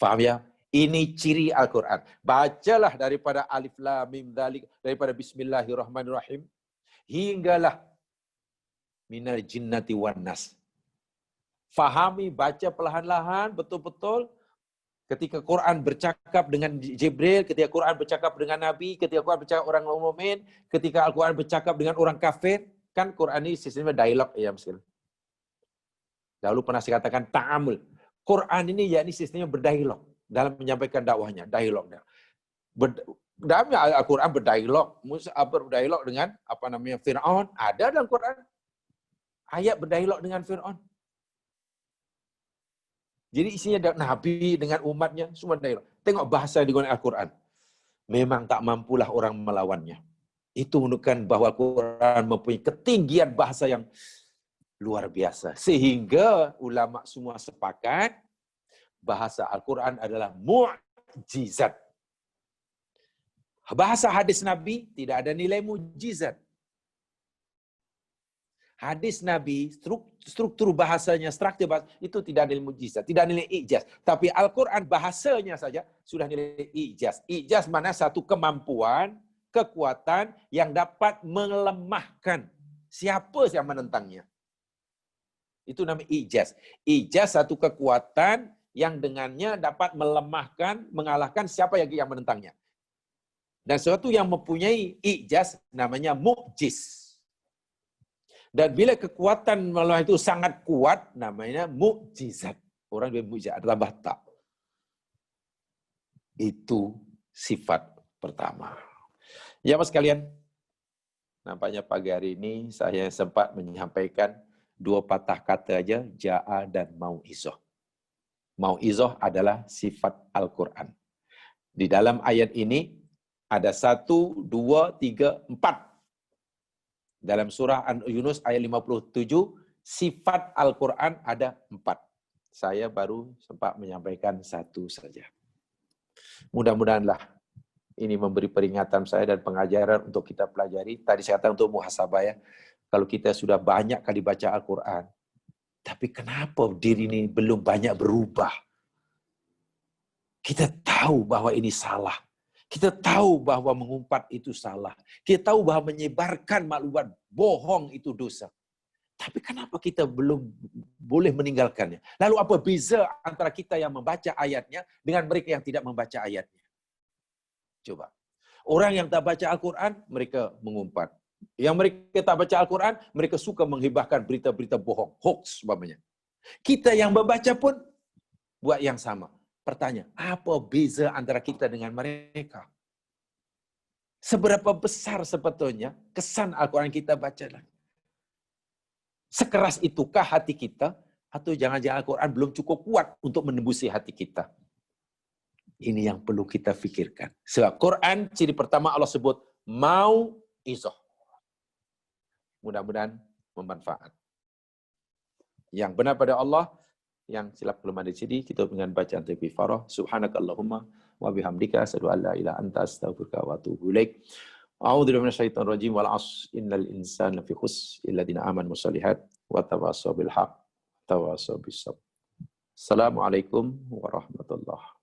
Faham ya? Ini ciri Al-Quran. Bacalah daripada Alif Lam Mim Dzalik, daripada Bismillahirrahmanirrahim, hinggalah minal jinnati wan nas. Fahami, baca perlahan-lahan, betul-betul. Ketika Quran bercakap dengan Jibril, ketika Quran bercakap dengan Nabi, ketika Quran bercakap orang mukmin, ketika Al-Quran bercakap dengan orang kafir, kan Quran ini sistemnya dialog ya meskipun. Dahulu pernah saya katakan ta'amul. Quran ini yakni sistemnya berdialog dalam menyampaikan dakwahnya, dialog. Dalam Al-Quran berdialog, Musa berdialog dengan Fir'aun, ada dalam Quran. Ayat berdialog dengan Fir'aun. Jadi isinya ada Nabi dengan umatnya, semua dialog. Tengok bahasa yang digunakan Al-Quran. Memang tak mampulah orang melawannya. Itu menunjukkan bahwa Al-Quran mempunyai ketinggian bahasa yang luar biasa. Sehingga ulama semua sepakat bahasa Al-Quran adalah mukjizat. Bahasa hadis Nabi tidak ada nilai mukjizat. Hadis Nabi, struktur bahasanya, struktur bahasa, itu tidak ada nilai mukjizat, tidak ada nilai ijaz. Tapi Al-Quran bahasanya saja sudah nilai ijaz. Ijaz mana satu kemampuan, kekuatan yang dapat melemahkan siapa yang menentangnya. Itu namanya ijaz. Ijaz satu kekuatan yang dengannya dapat melemahkan, mengalahkan siapa yang menentangnya. Dan sesuatu yang mempunyai ijaz namanya mukjiz. Dan bila kekuatan melawan itu sangat kuat, namanya mukjizat. Orang dia mukjizat, tambah tak. Itu sifat pertama. Ya mas sekalian, nampaknya pagi hari ini saya sempat menyampaikan 2 patah kata aja, ja'a dan mau'izah. Mau'izah adalah sifat Al-Quran. Di dalam ayat ini ada 1, 2, 3, 4. Dalam surah An-Yunus ayat 57, sifat Al-Quran ada 4. Saya baru sempat menyampaikan 1 saja. Mudah-mudahanlah ini memberi peringatan saya dan pengajaran untuk kita pelajari. Tadi saya katakan untuk muhasabah ya. Kalau kita sudah banyak kali baca Al-Quran, tapi kenapa diri ini belum banyak berubah? Kita tahu bahwa ini salah. Kita tahu bahwa mengumpat itu salah. Kita tahu bahwa menyebarkan maklumat bohong itu dosa. Tapi kenapa kita belum boleh meninggalkannya? Lalu apa beza antara kita yang membaca ayatnya dengan mereka yang tidak membaca ayatnya? Coba. Orang yang tak baca Al-Quran, mereka mengumpat. Yang mereka tak baca Al-Quran, mereka suka menghibahkan berita-berita bohong, hoax umpamanya. Kita yang membaca pun buat yang sama. Pertanyaan, apa beza antara kita dengan mereka? Seberapa besar sebetulnya kesan Al-Quran kita baca? Sekeras itukah hati kita? Atau jangan-jangan Al-Quran belum cukup kuat untuk menembusi hati kita? Ini yang perlu kita fikirkan. Sebab Quran, ciri pertama Allah sebut, mau'izah. Mudah-mudahan bermanfaat. Yang benar pada Allah, yang silap belum ada di sini, kita dengan bacaan Takbirah. Subhanakallahumma wa bihamdika asyhadu an la ilaha illa anta astaghfiruka wa atubu ilaik. A'udzu billahi minasyaitonir rajim wal 'asr innal insana lafi khusr illa alladziina aamanu was solihat wa tawassaw bil haqq tawassaw bis sabr. Assalamualaikum warahmatullahi